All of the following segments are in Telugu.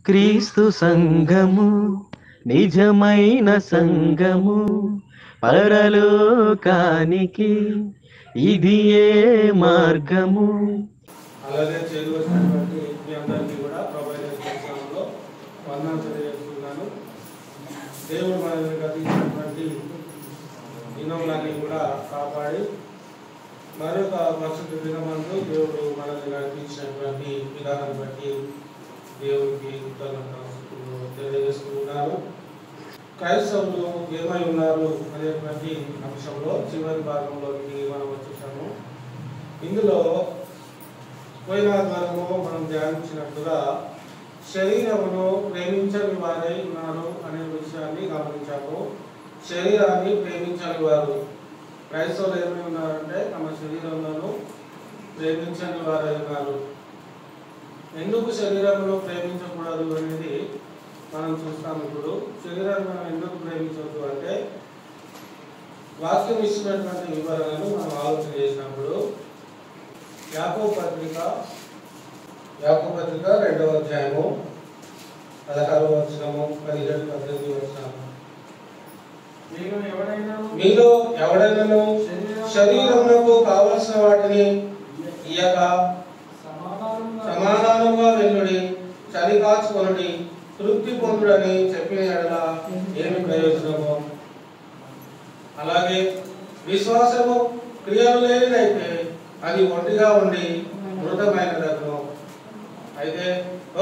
క్రీస్తు సంఘము నిజమైన సంఘము పరలోకానికి ఇది ఏ మార్గము. అలాగే చేరు వచ్చినటువంటి మీ అందరికీ కూడా ప్రభుత్వంలో వందనాలు తెలియజేస్తున్నాను. దేవుడు మనల్ని గతించినటువంటి దినములన్నీ కూడా కాపాడి మరొక పరిశుద్ధ దినమందు దేవుడు మనల్ని నడిపించినటువంటి విధానాన్ని బట్టి దేవుడికి కృతజ్ఞతలు తెలియజేస్తున్నారు. క్రైస్తవులు ఏమై ఉన్నారు అనేటువంటి అంశంలో చివరి భాగంలోకి మనం వచ్చేసాము. ఇందులో పోయిన వారము మనం ధ్యానించినట్టుగా శరీరమును ప్రేమించని వారై ఉన్నారు అనే విషయాన్ని గమనించాము. శరీరాన్ని ప్రేమించని వారు క్రైస్తవులు ఏమై ఉన్నారంటే తమ శరీరంలో ప్రేమించని వారై ఉన్నారు. ఎందుకు శరీరమును ప్రేమించకూడదు అనేది మనం చూస్తాం. ఇప్పుడు శరీరాన్ని మనం ఎందుకు ప్రేమించవద్దు అంటే వాక్యం ఇచ్చినటువంటి వివరణను మనం ఆలోచన చేసినప్పుడు యాకోబు పత్రిక 2వ అధ్యాయము 16వ వచనము 17-18 వచనము. మీలో ఎవడైనాను శరీరమునకు కావలసిన వాటిని ఇయ్యక సమాధానంగా వెళ్ళుడి, చలి కాచుకొనుడి, తృప్తి పొందుడని చెప్పిన ఎడల ఏమి ప్రయోజనము? అలాగే విశ్వాసము క్రియలు లేనిదైతే అది ఒంటిగా ఉండి మృతమైనదగును. అయితే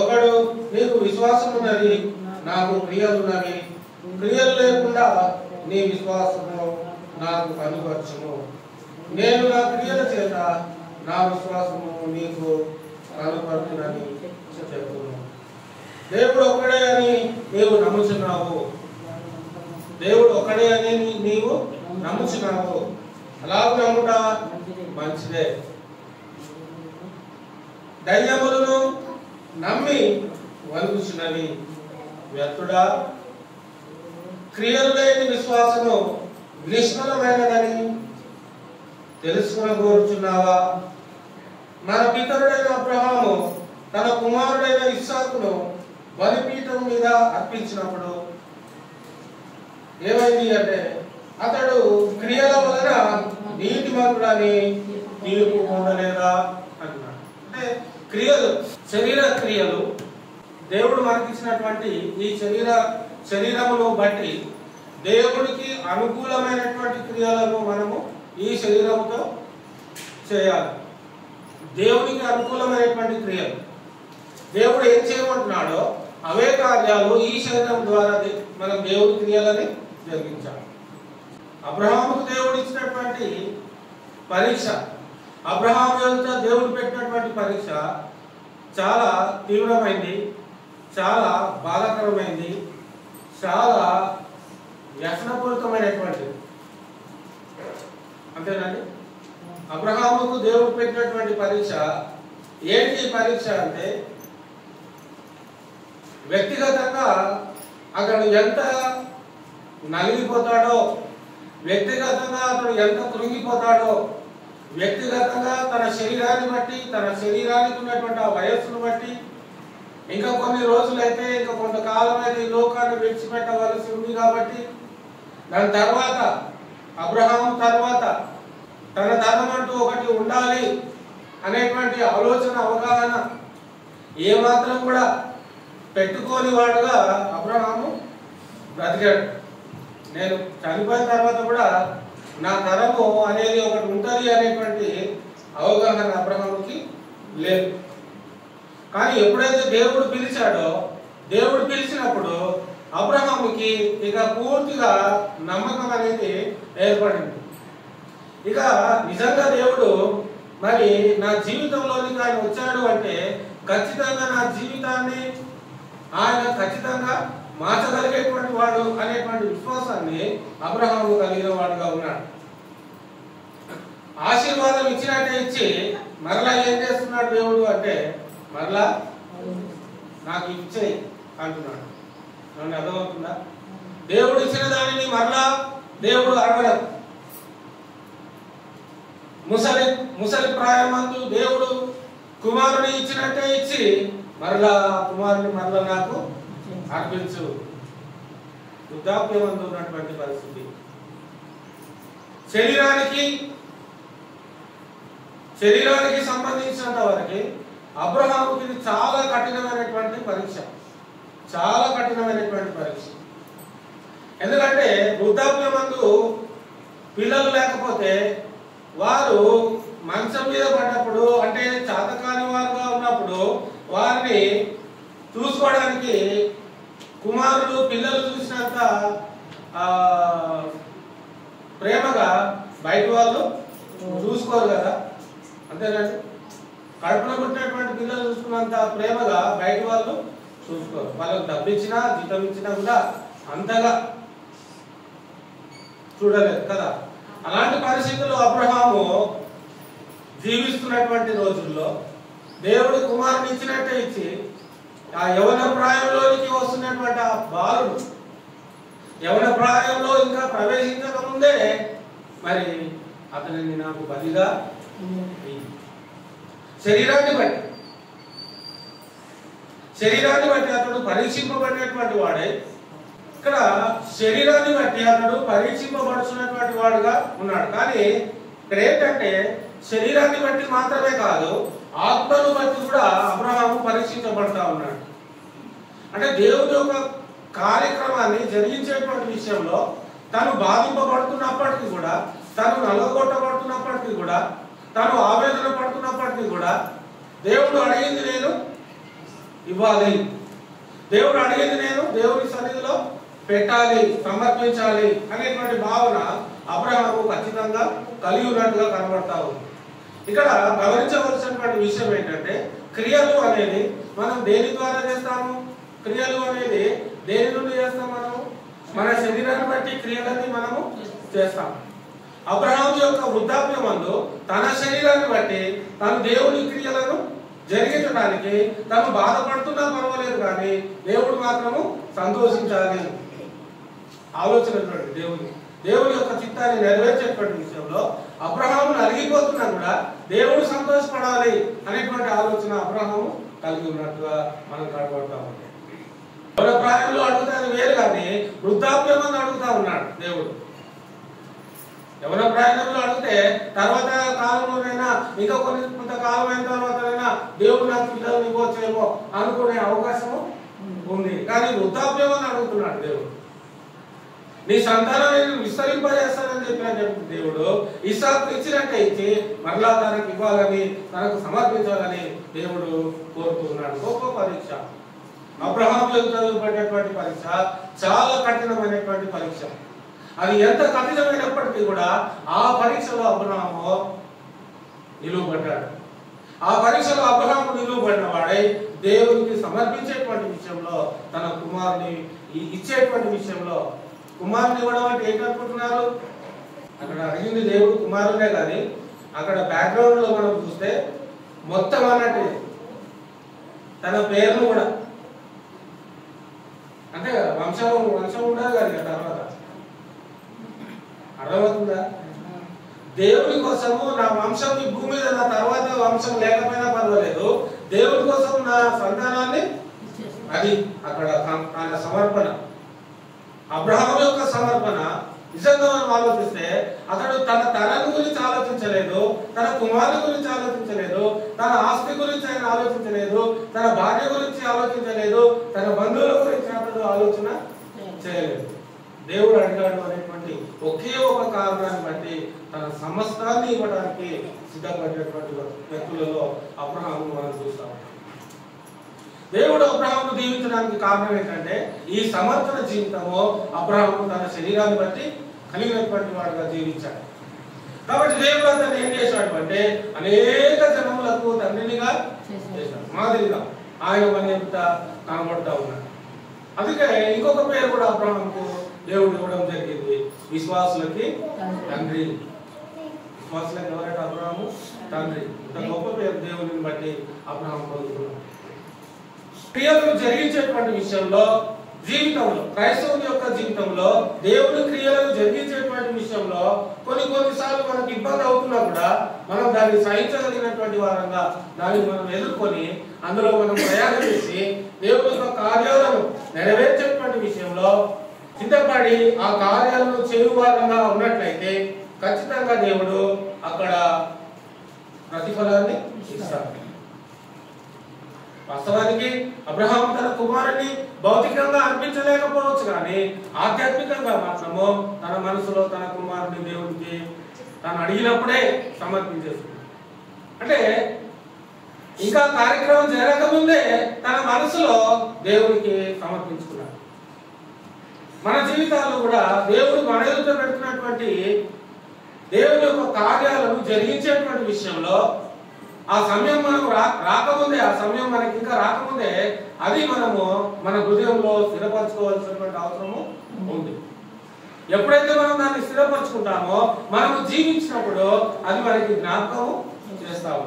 ఒకడు నీకు విశ్వాసం ఉన్నది, నాకు క్రియలున్నవి, క్రియలు లేకుండా నీ విశ్వాసము నాకు కనుపరచుము. నేను నా క్రియల చేత నా విశ్వాసము నీకు కనుపరుచునని చెప్పును. దేవుడు ఒక్కడే అని నీవు నమ్ముచున్నావు. దేవుడు ఒక్కడే అని నీవు నమ్ముచున్నావు. అలా నమ్ముట మంచిదే. దయ్యములను నమ్మి వణుకుచున్నవి వ్యర్థుడా. క్రియలు లేని విశ్వాసము నిష్ఫలమైనదని తెలుసుకుని కోరుచున్నావా? మన పితరుడైన అబ్రహాము తన కుమారుడైన ఇస్సాకును బలిపీఠం మీద అర్పించినప్పుడు ఏమైంది అంటే అతడు క్రియల వలన నీతిమంతుడని తీర్పు పొందలేదా అంటున్నాడు. అంటే క్రియలు, శరీర క్రియలు, దేవుడు మనకిచ్చినటువంటి ఈ శరీరమును బట్టి దేవుడికి అనుకూలమైనటువంటి క్రియలను మనము ఈ శరీరంతో చేయాలి. దేవునికి అనుకూలమైనటువంటి క్రియలు దేవుడు ఏం చేయమంటున్నాడో అవే కార్యాలు ఈ శరీరం ద్వారా మనం దేవుడి క్రియలని జరిగించాలి. అబ్రహాముకు దేవుడు ఇచ్చినటువంటి పరీక్ష, అబ్రహాము యొక్క దేవుడు పెట్టినటువంటి పరీక్ష చాలా తీవ్రమైంది, చాలా బాధాకరమైంది, చాలా వ్యసనపూరితమైనటువంటిది. అంతేనండి. అబ్రహాముకు దేవుడు పెట్టినటువంటి పరీక్ష ఏంటి? పరీక్ష అంటే వ్యక్తిగతంగా అతడు ఎంత నలిగిపోతాడో, వ్యక్తిగతంగా అతడు ఎంత కృంగిపోతాడో, వ్యక్తిగతంగా తన శరీరాన్ని బట్టి, తన శరీరానికి ఉన్నటువంటి ఆ వయస్సును బట్టి, ఇంకా కొన్ని రోజులైతే, ఇంకా కొంతకాలం అయితే ఈ లోకాన్ని విడిచిపెట్టవలసి ఉంది కాబట్టి దాని తర్వాత అబ్రహాము తర్వాత తన ధర్మం అంటూ ఒకటి ఉండాలి అనేటువంటి ఆలోచన, అవగాహన ఏమాత్రం కూడా పెట్టుకోని వాడుగా అబ్రహాము బ్రతికాడు. నేను చనిపోయిన తర్వాత కూడా నా తరము అనేది ఒకటి ఉంటుంది అనేటువంటి అవగాహన అబ్రహాముకి లేదు. కానీ ఎప్పుడైతే దేవుడు పిలిచాడో, దేవుడు పిలిచినప్పుడు అబ్రహాముకి ఇక పూర్తిగా నమ్మకం అనేది ఏర్పడింది. ఇక నిజంగా దేవుడు మరి నా జీవితంలోనికి ఆయన వచ్చాడు అంటే ఖచ్చితంగా నా జీవితాన్ని ఆయన ఖచ్చితంగా మార్చగలిగేటువంటి వాడు అనేటువంటి విశ్వాసాన్ని అబ్రహాము కలిగిన వాడుగా ఉన్నాడు. ఆశీర్వాదం ఇచ్చినట్టే ఇచ్చి మరలా ఏం చేస్తున్నాడు దేవుడు అంటే మరలా నాకు ఇచ్చేయి అంటున్నాడు. అర్థమవుతుందా? దేవుడు ఇచ్చిన దానిని మరలా దేవుడు అడగడం. ముసలి ప్రాయమందు దేవుడు కుమారుని ఇచ్చినట్టే ఇచ్చి మరలా కుమారుని మరలా నాకు అర్పించు. వృద్ధాప్యమందు ఉన్నటువంటి పరిస్థితి. శరీరానికి సంబంధించినంత వరకు అబ్రహాముకి ఇది చాలా కఠినమైనటువంటి పరీక్ష. చాలా కఠినమైనటువంటి పరీక్ష. ఎందుకంటే వృద్ధాప్యమందు పిల్లలు లేకపోతే వారు మంచం మీద పడ్డప్పుడు, అంటే చాతకాని వారుగా ఉన్నప్పుడు వారిని చూసుకోవడానికి కుమారులు పిల్లలు చూసినంత ప్రేమగా బయట వాళ్ళు చూసుకోరు కదా, అంతేనండి. కడుపులో పుట్టినటువంటి పిల్లలు చూసుకున్నంత ప్రేమగా బయట వాళ్ళు చూసుకోరు. వాళ్ళకు డబ్బిచ్చినా జీతం ఇచ్చినా కూడా అంతగా చూడలేదు కదా. అలాంటి పరిస్థితుల్లో అబ్రహాము జీవిస్తున్నటువంటి రోజుల్లో దేవుడు కుమారుని ఇచ్చినట్టే ఇచ్చి ఆ యవన ప్రాయంలోనికి వస్తున్నటువంటి ఆ బాలుడు యవన ప్రాయంలో ఇంకా ప్రవేశించక ముందే మరి అతనిని నాకు బలిగా శరీరాన్ని బట్టి అతడు పరీక్షింపబడినటువంటి వాడే. ఇక్కడ శరీరాన్ని బట్టి అతడు పరీక్షింపబడుతున్నటువంటి వాడుగా ఉన్నాడు. కానీ ఇక్కడ ఏంటంటే శరీరాన్ని బట్టి మాత్రమే కాదు, ఆత్మను బట్టి కూడా అబ్రహాము పరీక్షించబడతా ఉన్నాడు. అంటే దేవుని యొక్క కార్యక్రమాన్ని జరిగించేటువంటి విషయంలో తను బాధింపబడుతున్నప్పటికీ కూడా, తను నలగొట్టబడుతున్నప్పటికీ కూడా, తను ఆవేదన పడుతున్నప్పటికీ కూడా దేవుడు అడిగింది నేను ఇవ్వాలి, దేవుడు అడిగింది నేను దేవుని సన్నిధిలో పెట్టాలి, సమర్పించాలి అనేటువంటి భావన అబ్రహాము ఖచ్చితంగా కలిగి ఉన్నట్టుగా కనబడతా ఉంది. ఇక్కడ గమనించవలసినటువంటి విషయం ఏంటంటే క్రియలు అనేది మనం దేని ద్వారా చేస్తాము? క్రియలు అనేది దేని నుండి చేస్తాం? మనము మన శరీరాన్ని బట్టి క్రియలన్నీ మనము చేస్తాం. అబ్రహాము యొక్క వృద్ధాప్యమందు తన శరీరాన్ని బట్టి తను దేవుని క్రియలను జరిగించడానికి తను బాధపడుతున్నా పర్వాలేదు, కానీ దేవుడు మాత్రము సంతోషించాలి. ఆలోచన దేవుని యొక్క చిత్తాన్ని నెరవేర్చేటువంటి విషయంలో అబ్రహాము అలిగిపోతున్నా కూడా దేవుడు సంతోషపడాలి అనేటువంటి ఆలోచన అబ్రహాము కలిగి ఉన్నట్టుగా మనం కనబడతా ఉంటాం. ఎవరి ప్రాయంలో అడుగుతాను వేరు, కానీ వృద్ధాప్యమందు అడుగుతా ఉన్నాడు దేవుడు. ఎవరి ప్రాయంలో అడిగితే తర్వాత కాలంలోనైనా ఇంకా కొంతకాలం అయిన తర్వాతైనా దేవుడు నాకు పిల్లలు ఇవ్వచ్చేమో అనుకునే అవకాశము ఉంది. కానీ వృద్ధాప్యమందు అడుగుతున్నాడు దేవుడు. నీ సంతానాన్ని విస్తరింపజేస్తానని చెప్పినటువంటి దేవుడు ఇస్సాకు ఇచ్చినట్టే ఇచ్చి మరలా తనకు ఇవ్వాలని, తనకు సమర్పించాలని దేవుడు కోరుతున్నాడు. గొప్ప పరీక్ష. అబ్రహాము ఎదుర్కొనేటువంటి పరీక్ష చాలా కఠినమైనటువంటి పరీక్ష. అది ఎంత కఠినమైనప్పటికీ కూడా ఆ పరీక్షలో అబ్రహాము నిలువబడ్డాడు. ఆ పరీక్షలో అబ్రహాము నిలువబడిన వాడై దేవునికి సమర్పించేటువంటి విషయంలో, తన కుమారుని ఇచ్చేటువంటి విషయంలో, కుమారుని ఇవ్వడం అంటే ఏంటనుకుంటున్నారు? అక్కడ అడిగింది దేవుడు కుమారునే, కానీ అక్కడ బ్యాక్గ్రౌండ్ లో మనం చూస్తే మొత్తం అన్నట్టు తన పేరును కూడా, అంతే కదా, వంశం ఉండదు కదా తర్వాత. అర్థమవుతుందా? దేవుని కోసము నా వంశం ఈ భూమి మీద నా తర్వాత వంశం లేకపోయినా పర్వాలేదు, దేవుని కోసం నా సంతానాన్ని, అది అక్కడ ఆయన సమర్పణ. అబ్రహాము యొక్క సమర్పణ నిజంగా మనం ఆలోచిస్తే అతడు తన తరం గురించి ఆలోచించలేదు, తన కుమారుని గురించి ఆలోచించలేదు, తన ఆస్తి గురించి ఆయన ఆలోచించలేదు, తన భార్య గురించి ఆలోచించలేదు, తన బంధువుల గురించి అతడు ఆలోచన చేయలేదు. దేవుడు అడిగాడు అనేటువంటి ఒకే ఒక కారణాన్ని బట్టి తన సమస్తాన్ని ఇవ్వడానికి సిద్ధపడేటువంటి వ్యక్తులలో అబ్రహాము మనం చూస్తాం. దేవుడు అబ్రహామును దీవించడానికి కారణం ఏంటంటే ఈ సమర్పణ జీవితము అబ్రహాము తన శరీరాన్ని బట్టి కలిగినటువంటి వాడుగా జీవించాడు. కాబట్టి దేవుడు అతన్ని ఏం చేశాడు అంటే అనేక జనములకు తండ్రినిగా చేశాడు, మాదిరిగా ఆయన మన ఎదుట కనబడుతూ ఉన్నాడు. అందుకే ఇంకొక పేరు కూడా అబ్రహాముకు దేవుడు ఇవ్వడం జరిగింది, విశ్వాసులకి తండ్రి. విశ్వాసులకి ఎవరైతే అబ్రహాము తండ్రి. ఇంత గొప్ప పేరు దేవుడిని బట్టి అబ్రహాము పొందుతున్నాడు. క్రియలను జరిగించేటువంటి విషయంలో, జీవితంలో, క్రైస్తవుని యొక్క జీవితంలో దేవుని క్రియలను జరిగించేటువంటి విషయంలో కొన్నిసార్లు మనకు ఇబ్బంది అవుతున్నా కూడా మనం దాన్ని సహించగలిగినటువంటి వారంగా దాన్ని మనం ఎదుర్కొని అందులో మనం ప్రయాణం చేసి దేవుని యొక్క కార్యాలను నెరవేర్చేటువంటి విషయంలో సిద్ధపడి ఆ కార్యాలను చేయువారంగా ఉన్నట్లయితే ఖచ్చితంగా దేవుడు అక్కడ ప్రతిఫలాన్ని ఇస్తాడు. వాస్తవానికి అబ్రహాం తన కుమారుని భౌతికంగా అర్పించలేకపోవచ్చు, కానీ ఆధ్యాత్మికంగా మాత్రము తన మనసులో తన కుమారుని దేవుడికి తను అడిగినప్పుడే సమర్పించేస్తుంది. అంటే ఇంకా కార్యక్రమం జరగకముందే తన మనసులో దేవుడికి సమర్పించుకున్నాడు. మన జీవితాల్లో కూడా దేవుడు మన ఎదుట పెడుతున్నటువంటి దేవుని యొక్క కార్యాలను జరిగించేటువంటి విషయంలో ఆ సమయం మనం రాకముందే, ఆ సమయం మనకి ఇంకా రాకముందే అది మనము మన హృదయంలో స్థిరపరచుకోవాల్సినటువంటి అవసరము ఉంది. ఎప్పుడైతే మనం దాన్ని స్థిరపరచుకుంటామో మనము జీవించినప్పుడు అది మనకి జ్ఞాపకం చేస్తాము.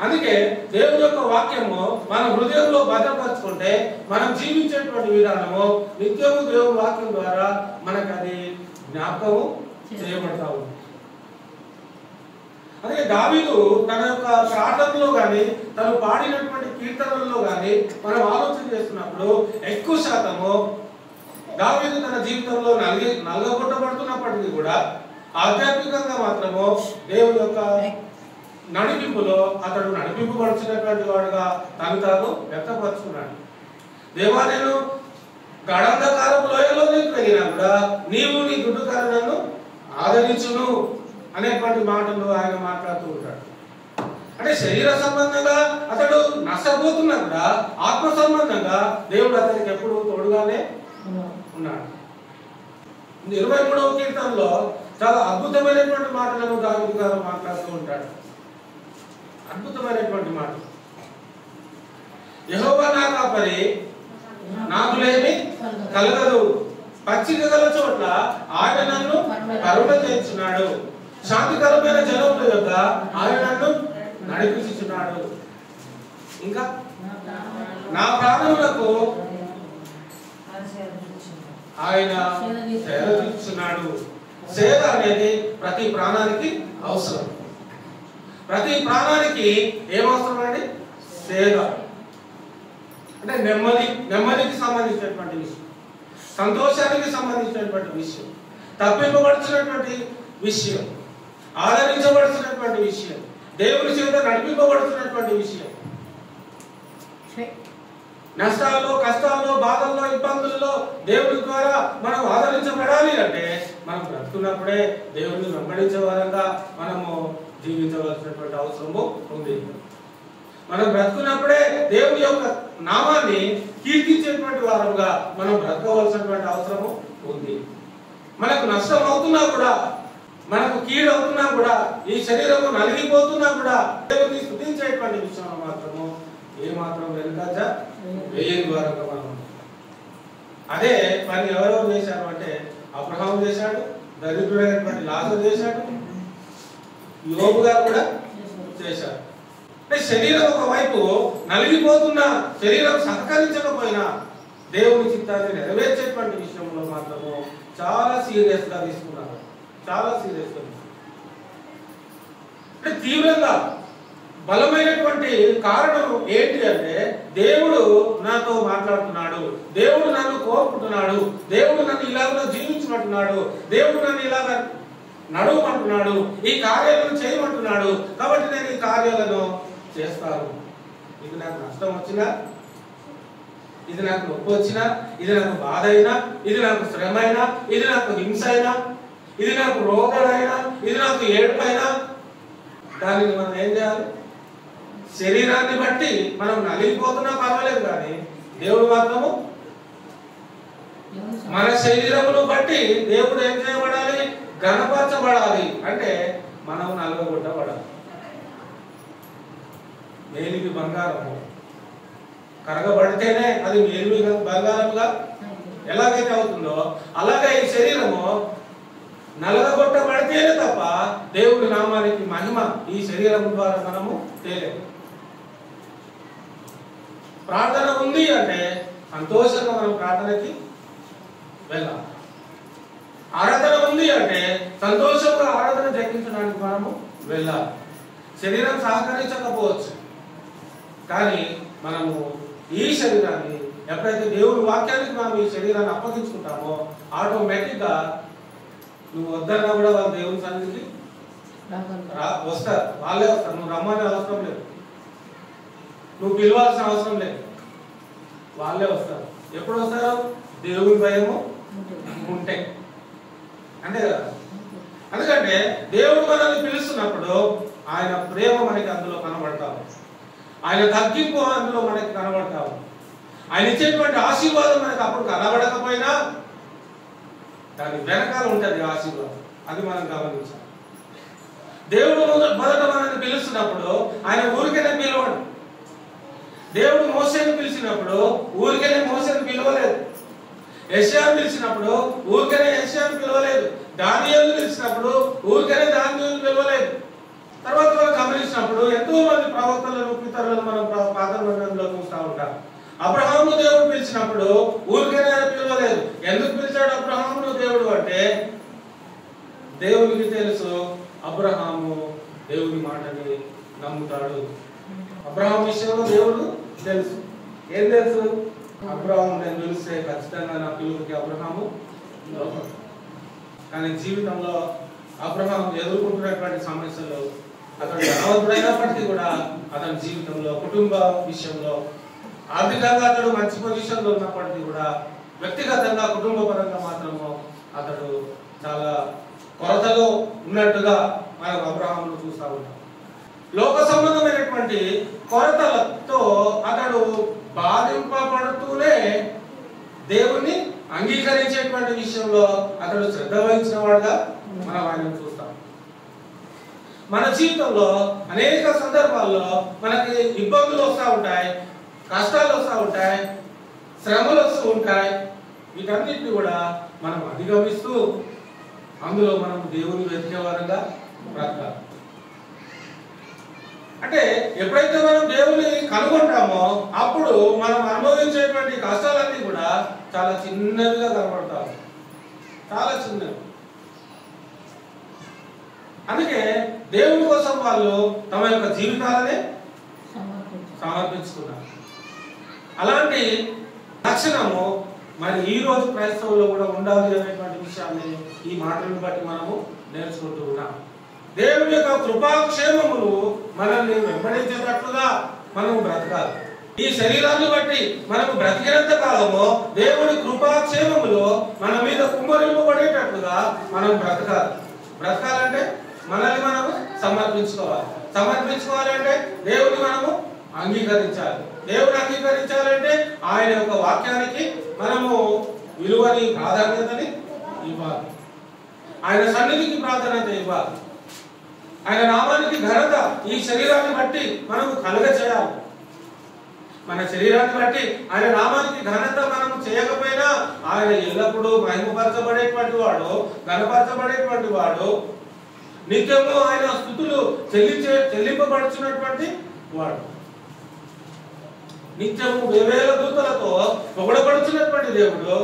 అందుకే దేవుని యొక్క వాక్యము మన హృదయంలో భద్రపరచుకుంటే మనం జీవించేటువంటి విధానము నిత్యము దేవుని వాక్యం ద్వారా మనకు అది జ్ఞాపకము చేయబడతా ఉంది. అందుకే దావీదు తన యొక్క ప్రార్థనలో గాని తను పాడినటువంటి కీర్తనల్లో గాని మనం ఆలోచన చేస్తున్నప్పుడు ఎక్కువ శాతము దావీదు తన జీవితంలో నలగొట్టబడుతున్నప్పటికీ కూడా ఆధ్యాత్మికంగా మాత్రము దేవుని యొక్క నడిపింపులో అతడు నడిపింపబడుతున్నటువంటి వాడుగా తాను వ్యక్తపరుచుకున్నాడు. దేవా, నేను గడంధకారపు లోయలో వెళ్ళినా కూడా నీవు నీ దుడ్డుకారణను ఆదరించును అనేటువంటి మాటలు ఆయన మాట్లాడుతూ ఉంటాడు. అంటే శరీర సంబంధంగా అతడు నష్టపోతున్నా కూడా ఆత్మ సంబంధంగా దేవుడు అతనికి ఎప్పుడు తోడుగానే ఉన్నాడు. 23వ కీర్తనలో చాలా అద్భుతమైనటువంటి మాటలను దావీదు గారు మాట్లాడుతూ ఉంటాడు. అద్భుతమైనటువంటి మాట. యెహోవా నా కాపరి, నాకు లేమి కలగదు. పచ్చిక గల చోట్ల ఆయన నన్ను కరుణ చేస్తున్నాడు. శాంతికరమైన జలముల యొక్క ఆయన నన్ను నడిపించుచున్నాడు. ఇంకా నా ప్రాణములకు ఆయన సేద. సేద అనేది ప్రతి ప్రాణానికి అవసరం. ప్రతి ప్రాణానికి ఏమవసరం అండి? సేద. అంటే నెమ్మదికి సంబంధించినటువంటి విషయం, సంతోషానికి సంబంధించినటువంటి విషయం, తప్పింపబడుతున్నటువంటి విషయం, ఆదరించబడుతున్నటువంటి విషయం, దేవుని చేత నడిపింపబడుతున్నటువంటి విషయం, నష్టాల్లో, కష్టాల్లో, బాధల్లో, ఇబ్బందుల్లో దేవుని ద్వారా మనం ఆదరించబడాలి అంటే మనం బ్రతుకున్నప్పుడే దేవుని వెంబడించే వారంగా మనము జీవించవలసినటువంటి అవసరము ఉంది. మనం బ్రతుకున్నప్పుడే దేవుని యొక్క నామాన్ని కీర్తించేటువంటి వారంగా మనం బ్రతకవలసినటువంటి అవసరము ఉంది. మనకు నష్టం అవుతున్నా కూడా, మనకు కీడు అవుతున్నా కూడా, ఈ శరీరము నలిగిపోతున్నా కూడా దేవుని స్తుతించేటువంటి విషయంలో మాత్రము ఏ మాత్రం వెనుకజ వేయని వారంగా మనం. అదే పని ఎవరెవరు చేశారు అంటే అబ్రహాము చేశాడు, దరిద్రుడైనటువంటి లాజరు చేశాడు, యోబు గారు కూడా చేశారు. అంటే శరీరం ఒకవైపు నలిగిపోతున్నా, శరీరం సహకరించకపోయినా దేవుని చిత్తాన్ని నెరవేర్చేటువంటి విషయంలో మాత్రము చాలా సీరియస్ గా తీసుకున్నారు. చాలా సీరియస్ గా అంటే తీవ్రంగా బలమైనటువంటి కారణం ఏంటి అంటే దేవుడు నాతో మాట్లాడుతున్నాడు, దేవుడు నన్ను కోరుకుంటున్నాడు, దేవుడు నన్ను ఇలాగ జీవించమంటున్నాడు, దేవుడు నన్ను ఇలాగ నడవమంటున్నాడు, ఈ కార్యాలను చేయమంటున్నాడు, కాబట్టి నేను ఈ కార్యాలను చేస్తాను. ఇది నాకు నష్టం వచ్చినా, ఇది నాకు నొప్పి వచ్చినా, ఇది నాకు బాధ అయినా, ఇది నాకు శ్రమ అయినా, ఇది నాకు హింస అయినా, ఇది నాకు రోగమైనా, ఇది నాకు ఏడుపైనా, దానిని మనం ఏం చేయాలి? శరీరాన్ని బట్టి మనం నలిగిపోతున్నా పర్వాలేదు, కానీ దేవుడు మాత్రము మన శరీరమును బట్టి దేవుడు ఏం చేయబడాలి? గణపరచబడాలి. అంటే మనం నలగొట్టబడాలి. మేలిమి బంగారము కరగబడితేనే అది మేలిమి బంగారముగా ఎలాగైతే అవుతుందో అలాగే ఈ శరీరము నలగొట్టబడితేనే తప్ప దేవుడి నామానికి మహిమ ఈ శరీరం ద్వారా మనము తేలేదు. ప్రార్థన ఉంది అంటే సంతోషంగా మనం ప్రార్థనకి వెళ్ళాలి. ఆరాధన ఉంది అంటే సంతోషంగా ఆరాధన జరిగించడానికి మనము వెళ్ళాలి. శరీరం సహకరించకపోవచ్చు, కానీ మనము ఈ శరీరాన్ని ఎప్పుడైతే దేవుని వాక్యానికి మనం ఈ శరీరాన్ని అప్పగించుకుంటామో ఆటోమేటిక్గా నువ్వు వద్దన్నా కూడా వాళ్ళు దేవుని సన్నిధికి వస్తారు. వాళ్ళే వస్తారు. నువ్వు రమ్మనే అవసరం లేదు, నువ్వు పిలవాల్సిన అవసరం లేదు, వాళ్ళే వస్తారు. ఎప్పుడు వస్తారు? దేవుని భయము ఉంటే, అంతే కదా. ఎందుకంటే దేవుడు మనల్ని పిలుస్తున్నప్పుడు ఆయన ప్రేమ మనకి అందులో కనబడతాము, ఆయన తగ్గింపు అందులో మనకి కనబడతాము, ఆయన ఇచ్చేటువంటి ఆశీర్వాదం మనకి అప్పుడు కనబడకపోయినా దాని వెనకాల ఉంటుంది ఆశీర్వాదం. అది మనం గమనించాలి. దేవుడు మొదట మనల్ని పిలుస్తున్నప్పుడు ఆయన ఊరికనే పిలవడు. దేవుడు మోసేని పిలిచినప్పుడు ఊరికనే మోసేని పిలవలేదు. యెషయాను పిలిచినప్పుడు ఊరికనే యెషయాను పిలవలేదు. దానియేలును పిలిచినప్పుడు ఊరికనే దానియేలును పిలవలేదు. తర్వాత మనం గమనించినప్పుడు ఎంతో మంది ప్రవక్తలను పితరులను మనం పాత నిబంధనలో చూస్తూ ఉంటాం. అబ్రహాము దేవుడు పిలిచినప్పుడు ఊరికనే పిలవలేదు. ఎందుకు పిలిచాడు అబ్రహామును దేవుడు అంటే దేవునికి తెలుసు అబ్రహాము దేవుని మాటని నమ్ముతాడు. అబ్రహాం విషయంలో దేవుడు తెలుసు. ఏం తెలుసు? అబ్రహాము నేను పిలిస్తే ఖచ్చితంగా నా పిలుపుకి అబ్రహాము లోపడతాడు. కానీ జీవితంలో అబ్రహాం ఎదుర్కొంటున్నటువంటి సమస్యలు, అతడు ధనవంతుడైనప్పటికీ కూడా అతని జీవితంలో కుటుంబ విషయంలో ఆర్థికంగా అతడు మంచి పొజిషన్లో ఉన్నప్పటికీ కూడా వ్యక్తిగతంగా కుటుంబ పరంగా మాత్రము అతడు చాలా కొరతలో ఉన్నట్టుగా మనం అబ్రహామును చూస్తూ ఉంటాం. లోక సంబంధమైనటువంటి కొరతలతో అతడు బాధింపబడుతూనే దేవుణ్ణి అంగీకరించేటువంటి విషయంలో అతడు శ్రద్ధ వహించిన వాడుగా మనం ఆయన చూస్తాం. మన జీవితంలో అనేక సందర్భాల్లో మనకి ఇబ్బందులు వస్తూ ఉంటాయి, కష్టాలు వస్తూ ఉంటాయి, శ్రమలు వస్తూ ఉంటాయి. వీటన్నిటిని కూడా మనం అధిగమిస్తూ అందులో మనం దేవుని వెతికే వారంగా బ్రతకాలి. అంటే ఎప్పుడైతే మనం దేవుని కనుగొంటామో అప్పుడు మనం అనుభవించేటువంటి కష్టాలన్నీ కూడా చాలా చిన్నవిగా కనబడతాయి, చాలా చిన్నవి. అందుకే దేవుని కోసం వాళ్ళు తమ యొక్క జీవితాలనే సమర్పించుకున్నారు. అలాంటి లక్షణము మరి ఈ రోజు క్రైస్తవుల్లో కూడా ఉండాలి అనేటువంటి విషయాన్ని ఈ మాటలను బట్టి మనము నేర్చుకుంటూ ఉన్నాం. దేవుని యొక్క కృపాక్షేమములు మనల్ని వెంబడించేటట్లుగా మనం బ్రతకాలి. ఈ శరీరాన్ని బట్టి మనము బ్రతికినంత కాలము దేవుని కృపాక్షేమములు మన మీద కుమ్మరింపబడేటట్లుగా మనం బ్రతకాలి. బ్రతకాలంటే మనల్ని మనము సమర్పించుకోవాలి. సమర్పించుకోవాలంటే దేవుని మనము అంగీకరించాలి. దేవుని అంగీకరించాలంటే ఆయన యొక్క వాక్యానికి మనము విలువని ప్రాధాన్యతని ఇవ్వాలి. ఆయన సన్నిధికి ప్రాధాన్యత ఇవ్వాలి. ఆయన నామానికి ఘనత ఈ శరీరాన్ని బట్టి మనము కలుగ చేయాలి. మన శరీరాన్ని బట్టి ఆయన నామానికి ఘనత మనము చేయకపోయినా ఆయన ఎల్లప్పుడూ మహిమపరచబడేటువంటి వాడు, ఘనపరచబడేటువంటి వాడు, నిత్యము ఆయన స్తుతులు చెల్లింపబడుచున్నటువంటి వాడు, నిత్యము వేవేల దూతలతో పొగడబడుచున్నటువంటి దేవుడు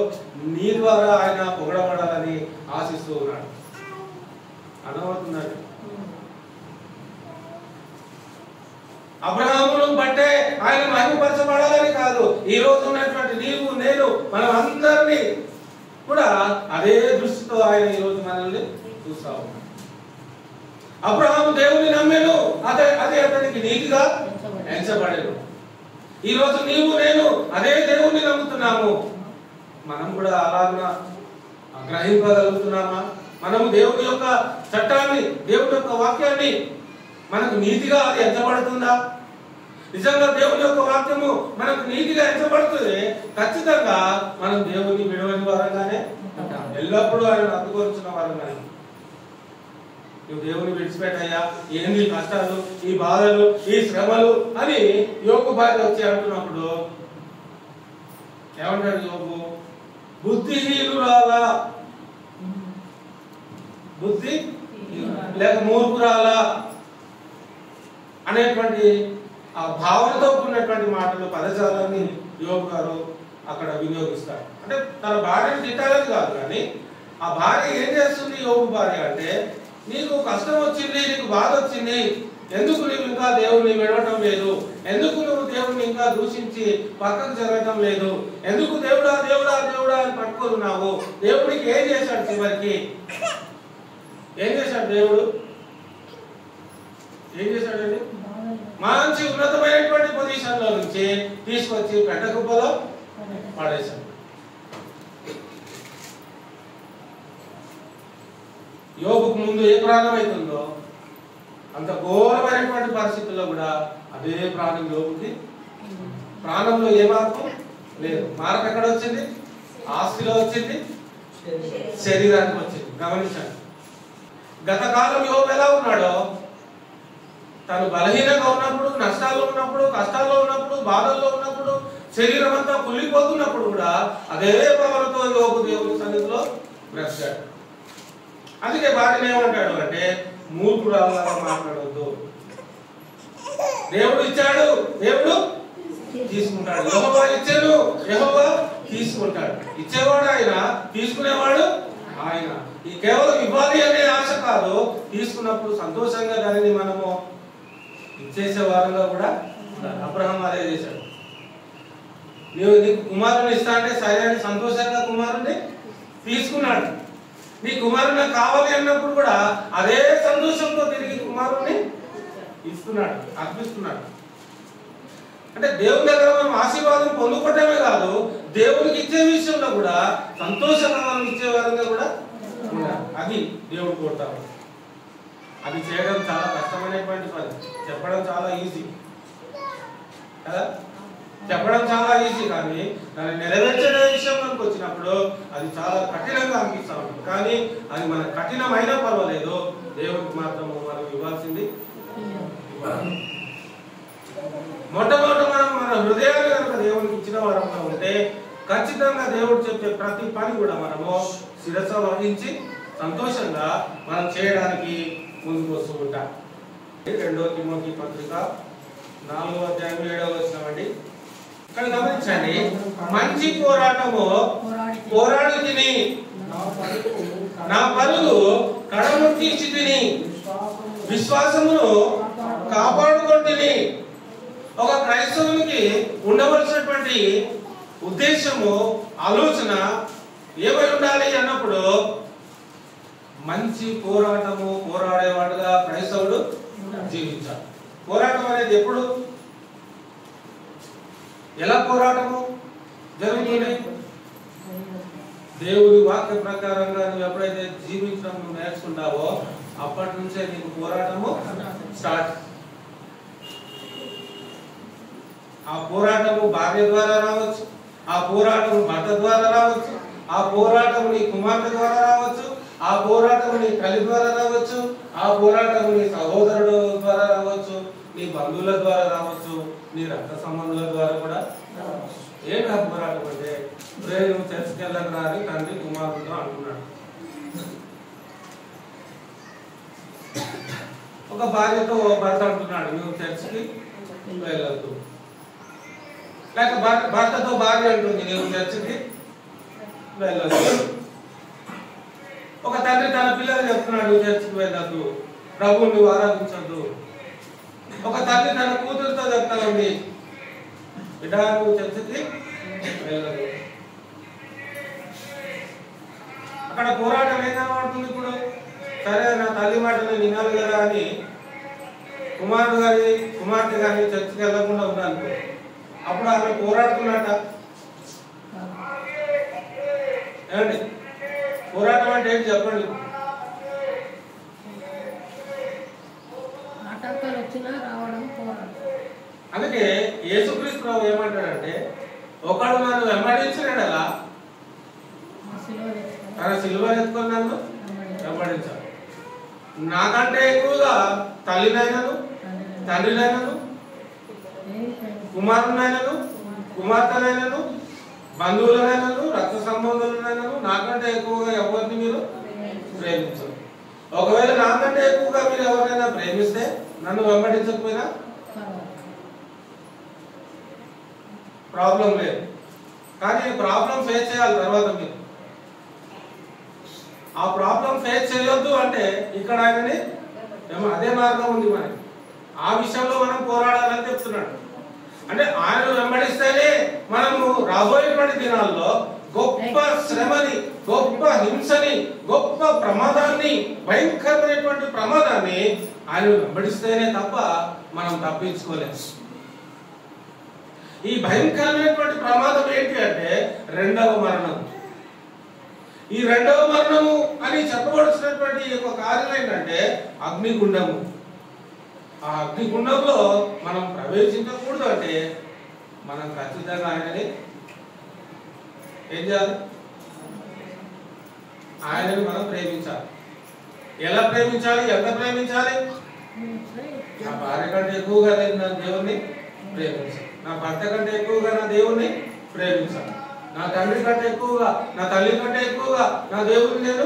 నీ ద్వారా ఆయన పొగడబడాలని ఆశిస్తూ ఉన్నాడు. అర్థమవుతున్నాడు? అబ్రహామును బట్టే ఆయన మహిమపరచబడాలని కాదు, ఈ రోజు ఉన్నటువంటి నీవు నేను మనం అందరినీ కూడా అదే దృష్టితో ఆయన ఈ రోజు మనల్ని చూస్తా ఉన్నాడు. అబ్రహాము దేవుని నమ్మెను, అదే అతనికి నీతిగా ఎంచబడేను. ఈ రోజు నీవు నేను అదే దేవుణ్ణి నమ్ముతున్నాము. మనం కూడా అలాగా గ్రహింపగలుగుతున్నామా? మనము దేవుని యొక్క చట్టాన్ని, దేవుని యొక్క వాక్యాన్ని మనకు నీతిగా అది ఎంచబడుతుందా? నిజంగా దేవుని యొక్క వాక్యము మనకు నీతిగా ఎంచబడుతుంది, ఖచ్చితంగా మనం దేవుని విడవని వారంగానే ఉంటాం. ఎల్లప్పుడూ ఆయన అడ్డుకొచ్చిన వారంగానే. నువ్వు దేవుని విడిచిపెట్టయ్యా, ఏంది కష్టాలు, ఈ బాధలు, ఈ శ్రమలు అని యోగు భార్య వచ్చి అంటున్నప్పుడు ఏమంటాడు యోగు? బుద్ధిహీనురాలా, బుద్ధి లేక మూర్ఖురాలా అనేటువంటి ఆ భావనతో కూడినటువంటి మాటలు, పదజాలాన్ని యోగు గారు అక్కడ వినియోగిస్తారు. అంటే తన భార్యను తిట్టాలని కాదు, కానీ ఆ భార్య ఏం చేస్తుంది? యోగు భార్య అంటే నీకు కష్టం వచ్చింది, నీకు బాధ వచ్చింది, ఎందుకు నువ్వు ఇంకా దేవుణ్ణి విడవటం లేదు? ఎందుకు నువ్వు దేవుణ్ణి ఇంకా దూషించి పక్కకు జరగటం లేదు? ఎందుకు దేవుడా దేవుడా దేవుడా అని పట్టుకున్నావు? దేవుడికి ఏం చేశాడు? చివరికి ఏం చేశాడు దేవుడు? ఏం చేశాడండి? మంచి ఉన్నతమైనటువంటి పొజిషన్ లో నుంచి తీసుకొచ్చి పెట్ట కుప్పలో పడేశాడు. యోబుకు ముందు ఏ ప్రాణం అవుతుందో అంత ఘోరమైనటువంటి పరిస్థితుల్లో కూడా అదే ప్రాణం యోబుకి. ప్రాణంలో ఏ మార్పు లేదు. మార్పు ఎక్కడ వచ్చింది? ఆస్తిలో వచ్చింది, శరీరానికి వచ్చింది. గమనించండి, గత కాలం యోబు ఎలా ఉన్నాడో, తను బలహీనంగా ఉన్నప్పుడు, నష్టాల్లో ఉన్నప్పుడు, కష్టాల్లో ఉన్నప్పుడు, బాధల్లో ఉన్నప్పుడు, శరీరం అంతా కుళ్ళిపోతున్నప్పుడు కూడా అదే పవనతో యోబు దేవుని సన్నిధిలో బ్రతికాడు. అందుకే వాటిని ఏమంటాడు అంటే, మూర్ఖుడు అలా మాట్లాడవద్దు. దేవుడు ఇచ్చాడు, దేవుడు తీసుకుంటాడు. యెహోవా ఇచ్చాడు, యెహోవా తీసుకుంటాడు. ఇచ్చేవాడు ఆయన, తీసుకునేవాడు ఆయన. ఈ కేవలం ఇవ్వాలి అనే ఆశ కాదు, తీసుకున్నప్పుడు సంతోషంగా దానిని మనము ఇచ్చేసే వారంగా కూడా అబ్రహాం అదే చేశాడు. నీకు కుమారుని ఇస్తా అంటే సరే అని సంతోషంగా కుమారుని తీసుకున్నాడు. నీ కుమారుని నాకు కావాలి అన్నప్పుడు కూడా అదే సంతోషంతో తిరిగి కుమారుని ఇస్తున్నాడు, అర్పిస్తున్నాడు. అంటే దేవుని దగ్గర మనం ఆశీర్వాదం పొందుకోవటమే కాదు, దేవునికి ఇచ్చే విషయంలో కూడా సంతోషంగా మనం ఇచ్చే వారంగా కూడా ఉండాలి. అది దేవుడు కోరుతాడు. అది చేయడం చాలా కష్టమైనటువంటి పని. చెప్పడం చాలా ఈజీ కదా, చెప్పడం చాలా ఈజీ, కానీ దాన్ని నెరవేర్చే విషయంలోకి వచ్చినప్పుడు అది చాలా కఠినంగా అనిపిస్తూ ఉంటుంది. కానీ అది మన కఠినమైనా పర్వాలేదు, దేవుడికి మాత్రం మనం ఇవ్వాల్సింది ఇవ్వాలి. మొట్టమొదట మనం మన హృదయాన్ని కనుక దేవుడికి ఇచ్చిన వారంగా ఉంటే ఖచ్చితంగా దేవుడు చెప్పే ప్రతి పని కూడా మనము శిరస్సు వహించి సంతోషంగా మనం చేయడానికి ముందుకు వస్తూ ఉంటాం. 2 తిమోతి పత్రిక 4వ అధ్యాయం 7వ వచనం. ఇక్కడ గమనించండి, మంచి పోరాటము పోరాడి తిని నా పరుగు కడముట్టించి తిని విశ్వాసమును కాపాడుకుంటుని. ఒక క్రైస్తవునికి ఉండవలసినటువంటి ఉద్దేశము, ఆలోచన ఏమై ఉండాలి అన్నప్పుడు మంచి పోరాటము పోరాడేవాడుగా క్రైస్తవుడు జీవించాలి. పోరాటం అనేది ఎప్పుడు, ఎలా పోరాటము జరుగుతుంది? దేవుని వాక్య ప్రకారంగా నువ్వు ఎప్పుడైతే జీవించడం నువ్వు నేర్చుకుంటావో అప్పటి నుంచే నీకు పోరాటము స్టార్ట్. ఆ పోరాటము భార్య ద్వారా రావచ్చు, ఆ పోరాటము భర్త ద్వారా రావచ్చు, ఆ పోరాటము నీ కుమార్తె ద్వారా రావచ్చు, ఆ పోరాటము నీ తల్లి ద్వారా రావచ్చు, ఆ పోరాటము నీ సహోదరుడు ద్వారా రావచ్చు, నీ బంధువుల ద్వారా రావచ్చు, నీ రక్త సంబంధుల ద్వారా కూడా రావచ్చు. ఏంటి ఆ పోరాటం అంటే, నువ్వు చర్చికి వెళ్ళకరా అని తండ్రి కుమారుడితో అంటున్నాడు. ఒక భార్యతో భర్త అంటున్నాడు, నువ్వు చర్చికి వెళ్ళొద్దు. లేక భర్తతో భార్య అంటుంది, నువ్వు చర్చికి వెళ్ళొద్దు. ఒక తండ్రి తన పిల్లలు చెప్తున్నాడు, నువ్వు చర్చికి వెళ్ళొద్దు, ప్రభువుని నువ్వు ఆరాధించొద్దు. ఒక తల్లి తన కూతురుతో చెప్తానండి, బిడ్డ నువ్వు చర్చికి వెళ్ళదు. అక్కడ పోరాటం ఏం కనబడుతుంది ఇప్పుడు? సరే నా తల్లి మాటలు వినాలి కదా అని కుమారుడు గారి కుమార్తె గారి చర్చికి వెళ్ళకుండా ఉన్నాను. అప్పుడు ఆమె పోరాడుతున్నట. ఏమండి పోరాటం అంటే ఏంటి చెప్పండి? అందుకే యేసుక్రీస్తు ప్రభు ఏమంటాడంటే, ఒకడు నన్ను వెంబడించినాడలా తన సిలువ ఎత్తుకొని నన్ను వెంబడించాడు. నాకంటే ఎక్కువగా తల్లినైనను, తండ్రినైనను, కుమారునైనను, కుమార్తెనైనను, బంధువులనైనను, రక్త సంబంధులనైనను నాకంటే ఎక్కువగా ఎవరిని మీరు ప్రేమించరు. ఒకవేళ నాకంటే ఎక్కువగా మీరు ఎవరైనా ప్రేమిస్తే నన్ను వెంబడించకపోయినా ప్రాబ్లం లేదు. కానీ ప్రాబ్లం ఫేస్ చేయాలి తర్వాత మీరు. ఆ ప్రాబ్లం ఫేస్ చేయొద్దు అంటే ఇక్కడ ఆయనని అదే మార్గం ఉంది మనకి. ఆ విషయంలో మనం పోరాడాలని చెప్తున్నాడు. అంటే ఆయన వెంబడిస్తేనే మనము రాబోయేటువంటి దినాల్లో గొప్ప శ్రమని, గొప్ప హింసని, గొప్ప ప్రమాదాన్ని, భయంకరమైనటువంటి ప్రమాదాన్ని ఆయన వెంబడిస్తేనే తప్ప మనం తప్పించుకోలేము. ఈ భయంకరమైనటువంటి ప్రమాదం ఏంటి అంటే రెండవ మరణం. ఈ రెండవ మరణము అని చెప్పబడుతున్నటువంటి ఒక కార్యం ఏంటంటే అగ్నిగుండము. ఆ అగ్నిగుండంలో మనం ప్రవేశించకూడదు అంటే మనం ఖచ్చితంగా ఆయనని ఏం చేయాలి? ఆయనని మనం ప్రేమించాలి. ఎలా ప్రేమించాలి? ఎంత ప్రేమించాలి? నా భార్య కంటే ఎక్కువగా నేను నా దేవుణ్ణి ప్రేమించాలి. నా భర్త కంటే ఎక్కువగా నా దేవుణ్ణి ప్రేమించాలి. నా తండ్రి కంటే ఎక్కువగా, నా తల్లి కంటే ఎక్కువగా నా దేవుడిని నేను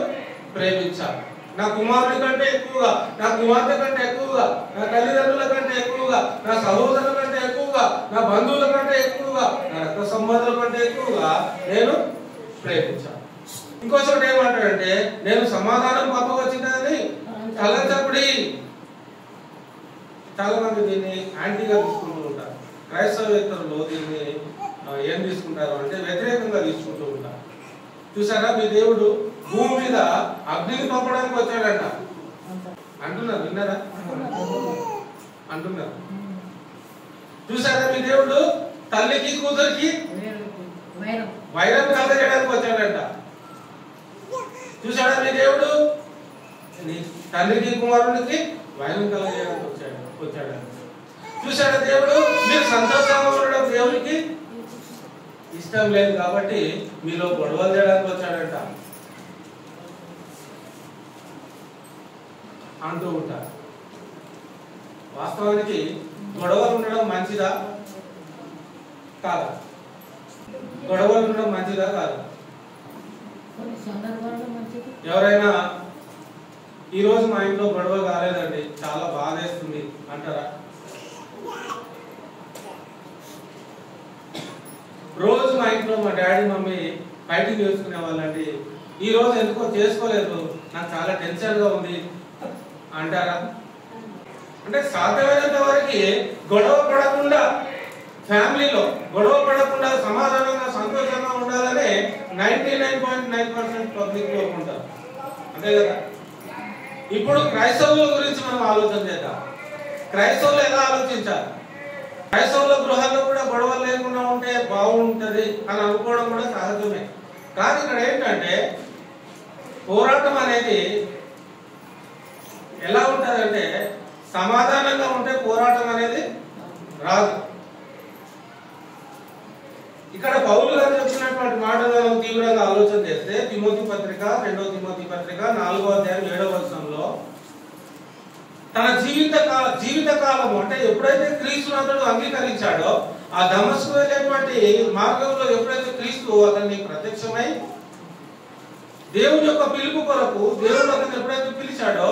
ప్రేమించాలి. నా కుమారుడి కంటే ఎక్కువగా, నా కుమార్తె కంటే ఎక్కువగా, నా తల్లిదండ్రుల కంటే ఎక్కువగా, నా సహోదరుల కంటే ఎక్కువగా, నా బంధువుల కంటే ఎక్కువగా, నా రక్త సంబంధుల కంటే ఎక్కువగా నేను ప్రేమించాలి. ఇంకోటి ఏమంటాడంటే నేను సమాధానం పంపవచ్చిందని తలంచకుడి. చాలా మంది దీన్ని యాంటీగా తీసుకుంటూ ఉంటారు. క్రైస్తవేతరులు దీన్ని ఏం తీసుకుంటారు అంటే వ్యతిరేకంగా తీసుకుంటూ ఉంటారు. చూసారా, మీ దేవుడు భూమి మీద అగ్నిని పంపడానికి వచ్చాడంట అంటున్నారు. విన్నారా? అంటున్నారు. చూసారా, మీ దేవుడు తల్లికి కూతురికి వైరం కలగజేయడానికి వచ్చాడంట. చూసాడా, మీ దేవుడు తండ్రికి కుమారునికి వైరం కలగజేయడానికి వచ్చాడంట. చూసాడా, దేవుడు మీరు సంతోషంగా ఉండడం దేవునికి ఇష్టం లేదు కాబట్టి మీలో గొడవలు చేయడానికి వచ్చాడంట అంటూ ఉంటారు. వాస్తవానికి గొడవలు ఉండడం మంచిదా కాదా? గొడవలు ఉండడం మంచిదా కాదా? ఎవరైనా ఈరోజు మా ఇంట్లో గొడవ కాలేదండి, చాలా బాధేస్తుంది అంటారా? రోజు మా ఇంట్లో మా డాడీ మమ్మీ బయటికి చేసుకునే వాళ్ళండి, ఈ రోజు ఎందుకో చేసుకోలేదు, నాకు చాలా టెన్షన్ గా ఉంది అంటారా? అంటే సాధ్యమైనంత వరకు గొడవ పడకుండా, ఫ్యామిలీలో గొడవ పడకుండా సమాధానంగా సంతోషంగా ఉండాలని 99.9% పబ్లిక్ కోరుకుంటారు. అంతే కదా? ఇప్పుడు క్రైస్తవుల గురించి మనం ఆలోచన చేద్దాం. క్రైస్తవులు ఎలా ఆలోచించాలి? క్రైస్తవుల గృహాల్లో కూడా గొడవలు లేకుండా ఉంటే బాగుంటది అని అనుకోవడం కూడా సహజమే. కానీ ఇక్కడ ఏంటంటే పోరాటం అనేది ఎలా ఉంటదంటే సమాధానంగా ఉంటే పోరాటం అనేది రాదు. ఇక్కడ పౌలు గారు చెప్పినటువంటి మాటలను తీవ్రంగా ఆలోచన చేస్తే తిమోతి పత్రిక 2వ తిమోతి పత్రిక 4వ అధ్యాయం 7వ వచనంలో తన జీవితకాలం అంటే ఎప్పుడైతే క్రీస్తునందుడు అంగీకరించాడో ఆ దమస్కు వెళ్ళేటువంటి మార్గంలో ఎప్పుడైతే క్రీస్తు అతన్ని ప్రత్యక్షమై దేవుని యొక్క పిలుపు కొరకు దేవుడు అతన్ని ఎప్పుడైతే పిలిచాడో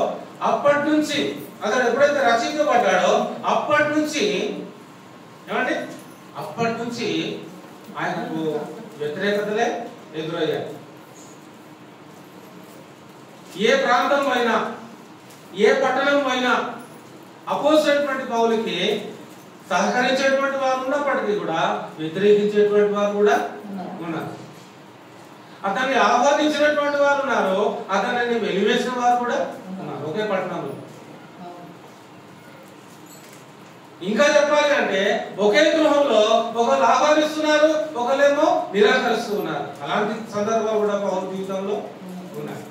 అప్పటి నుంచి అతను ఎప్పుడైతే రక్షించబడ్డాడో అప్పటి నుంచి ఏమండి అప్పటి నుంచి ఆయనకు వ్యతిరేకతలే ఎదురయ్యాయి. ఏ ప్రాంతం అయినా ఏ పట్టణం అయినా అపోజినటువంటి పౌలుకి సహకరించేటువంటి వారు ఉన్నప్పటికీ కూడా వ్యతిరేకించేటువంటి వారు కూడా ఉన్నారు. అతన్ని ఆహ్వానించినటువంటి వారు ఉన్నారు, అతన్ని వెలివేసిన వారు కూడా ఉన్నారు ఒకే పట్టణంలో. ఇంకా చెప్పాలి అంటే ఒకే గృహంలో ఒకళ్ళు ఆహ్వానిస్తున్నారు, ఒకళ్ళేమో నిరాకరిస్తూ ఉన్నారు. అలాంటి సందర్భాలు కూడా పౌరు జీవితంలో ఉన్నాయి.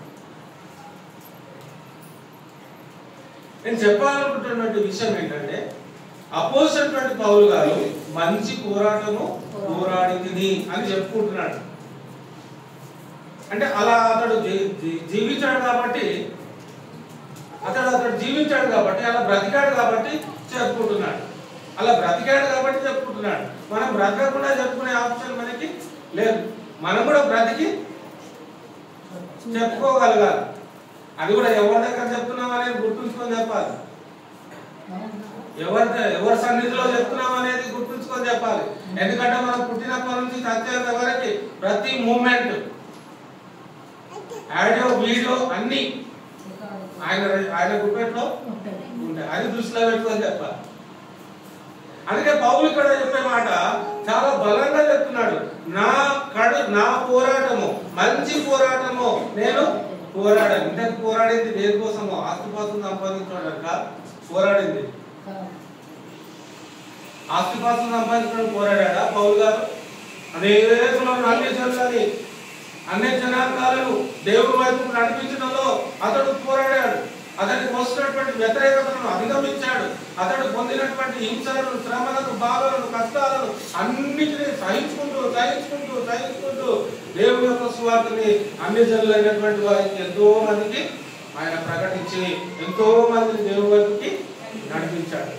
నేను చెప్పాలనుకుంటున్నటువంటి విషయం ఏంటంటే అపోజినటువంటి పౌలు గారు మంచి పోరాటము పోరాడింది అని చెప్పుకుంటున్నాడు. అంటే అలా అతడు జీవించాడు కాబట్టి జీవించాడు కాబట్టి అలా బ్రతికాడు కాబట్టి చెప్పుకుంటున్నాడు. అలా బ్రతికాడు కాబట్టి చెప్పుకుంటున్నాడు. మనం బ్రతకకుండా చెప్పుకునే ఆప్షన్ మనకి లేదు. మనం కూడా బ్రతికి చెప్పుకోగలగాలి. అది కూడా ఎవరి దగ్గర చెప్తున్నాం అనేది గుర్తుంచుకొని చెప్పాలి. ఎవరి సన్నిధిలో చెప్తున్నాం అనేది గుర్తుంచుకొని చెప్పాలి. ఎందుకంటే మనం పుట్టినప్పటి నుంచి చచ్చేంత వరకు ప్రతి మూమెంట్ ఆడియో వీడియో అన్ని ఆయన గుప్పెట్లో ఉంటాయి. ఉంటాయి అని దృష్టిలో పెట్టుకొని చెప్పాలి. అందుకే పౌలు ఇక్కడ చెప్పే మాట చాలా బలంగా చెప్తున్నాడు. నా పోరాటము మంచి పోరాటము నేను పోరాడాను. ఇంతకు పోరాడింది దేనికోసమో? ఆస్తిపాస్తులు సంపాదించడానికి పోరాడింది. ఆస్తిపాస్తులు సంపాదించడానికి పోరాడా పౌలు గారు? అన్ని జనాంగాలను దేవుడి వైపు నడిపించడంలో అతడు పోరాడాడు. అతనికి వస్తున్నటువంటి వ్యతిరేకతలను అధిగమించాడు. అతడు పొందినటువంటి హింసలను, శ్రమలను, బాధలను, కష్టాలను అన్నిటినీ సహించుకుంటూ దేవుని యొక్క సువార్తని అన్ని జనులైనటువంటి వారికి ఎంతో మందికి ఆయన ప్రకటించి ఎంతో మందిని దేవుని వైపుకి నడిపించాడు.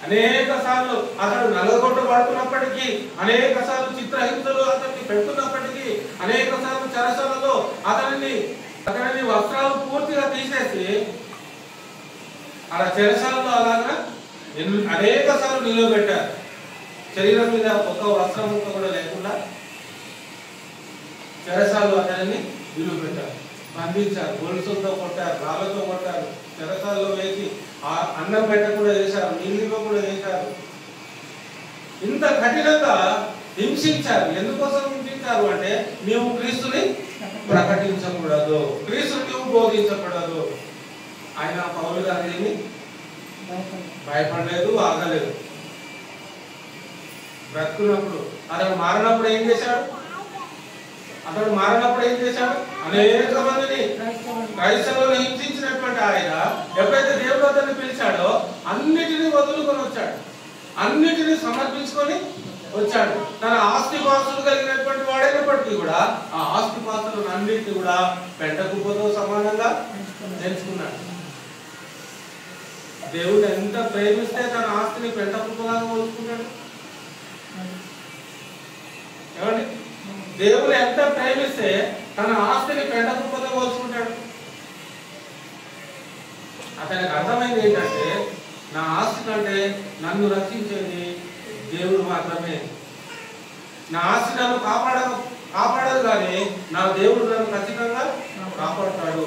అనేక సార్లు అతడు నలగొట్టబడుతున్నప్పటికీ, అనేక సార్లు చిత్రహింసలు అతన్ని పెడుతున్నప్పటికీ, అనేక సార్లు చెరసాలలో అతని వస్త్రాలు పూర్తిగా తీసేసి అలా చెరసాలలో అలాగా అనేక సార్లు నిలబెట్టారు. శరీరం మీద ఒక వస్త్రం కూడా లేకుండా చెరసాలు అతనిని నిలబెట్టారు, బంధించారు, గొలుసులతో కొట్టారు, రాళ్లతో కొట్టారు, చెరసాలలో వేసి అన్నం పెట్టకుండా చేశారు, నీళ్ళు కూడా చేశారు. ఇంత కఠినంగా హింసించారు. ఎందుకోసం హింసించారు అంటే నీవు క్రీస్తుని ప్రకటించకూడదు, క్రీస్తుని నువ్వు బోధించకూడదు. ఆయన పౌలు గారు ఏమి భయపడలేదు, ఆగలేదు. బ్రతుకున్నప్పుడు అతను మారినప్పుడు ఏం చేశాడు? అనేక మందిని క్రైస్తవులను హింసించినటువంటి ఆయన ఎప్పుడైతే దేవుడు అతన్ని పిలిచాడో అన్నిటినీ వదులుకొని వచ్చాడు, అన్నిటినీ సమర్పించుకొని వచ్చాడు. తన ఆస్తిపాస్తులు కలిగినటువంటి వాడైనప్పటికీ కూడా ఆ ఆస్తిపాస్తులను అన్నిటిని కూడా పెంట కుప్పతో సమానంగా ఎంచుకున్నాడు. దేవుడు ఎంత ప్రేమిస్తే తన ఆస్తిని పెంట కుప్పలాగా పోల్చుకున్నాడు. ఏమండి, దేవుడు ఎంత ప్రేమిస్తే తన ఆస్తిని పెంట కుప్పతో పోల్చుకుంటాడు. అతనికి అర్థమైంది ఏంటంటే నా ఆస్తి కంటే నన్ను రక్షించేది దేవుడు మాత్రమే. నా ఆస్తి నన్ను కాపాడదు కానీ నా దేవుడు నన్ను ఖచ్చితంగా కాపాడుతాడు.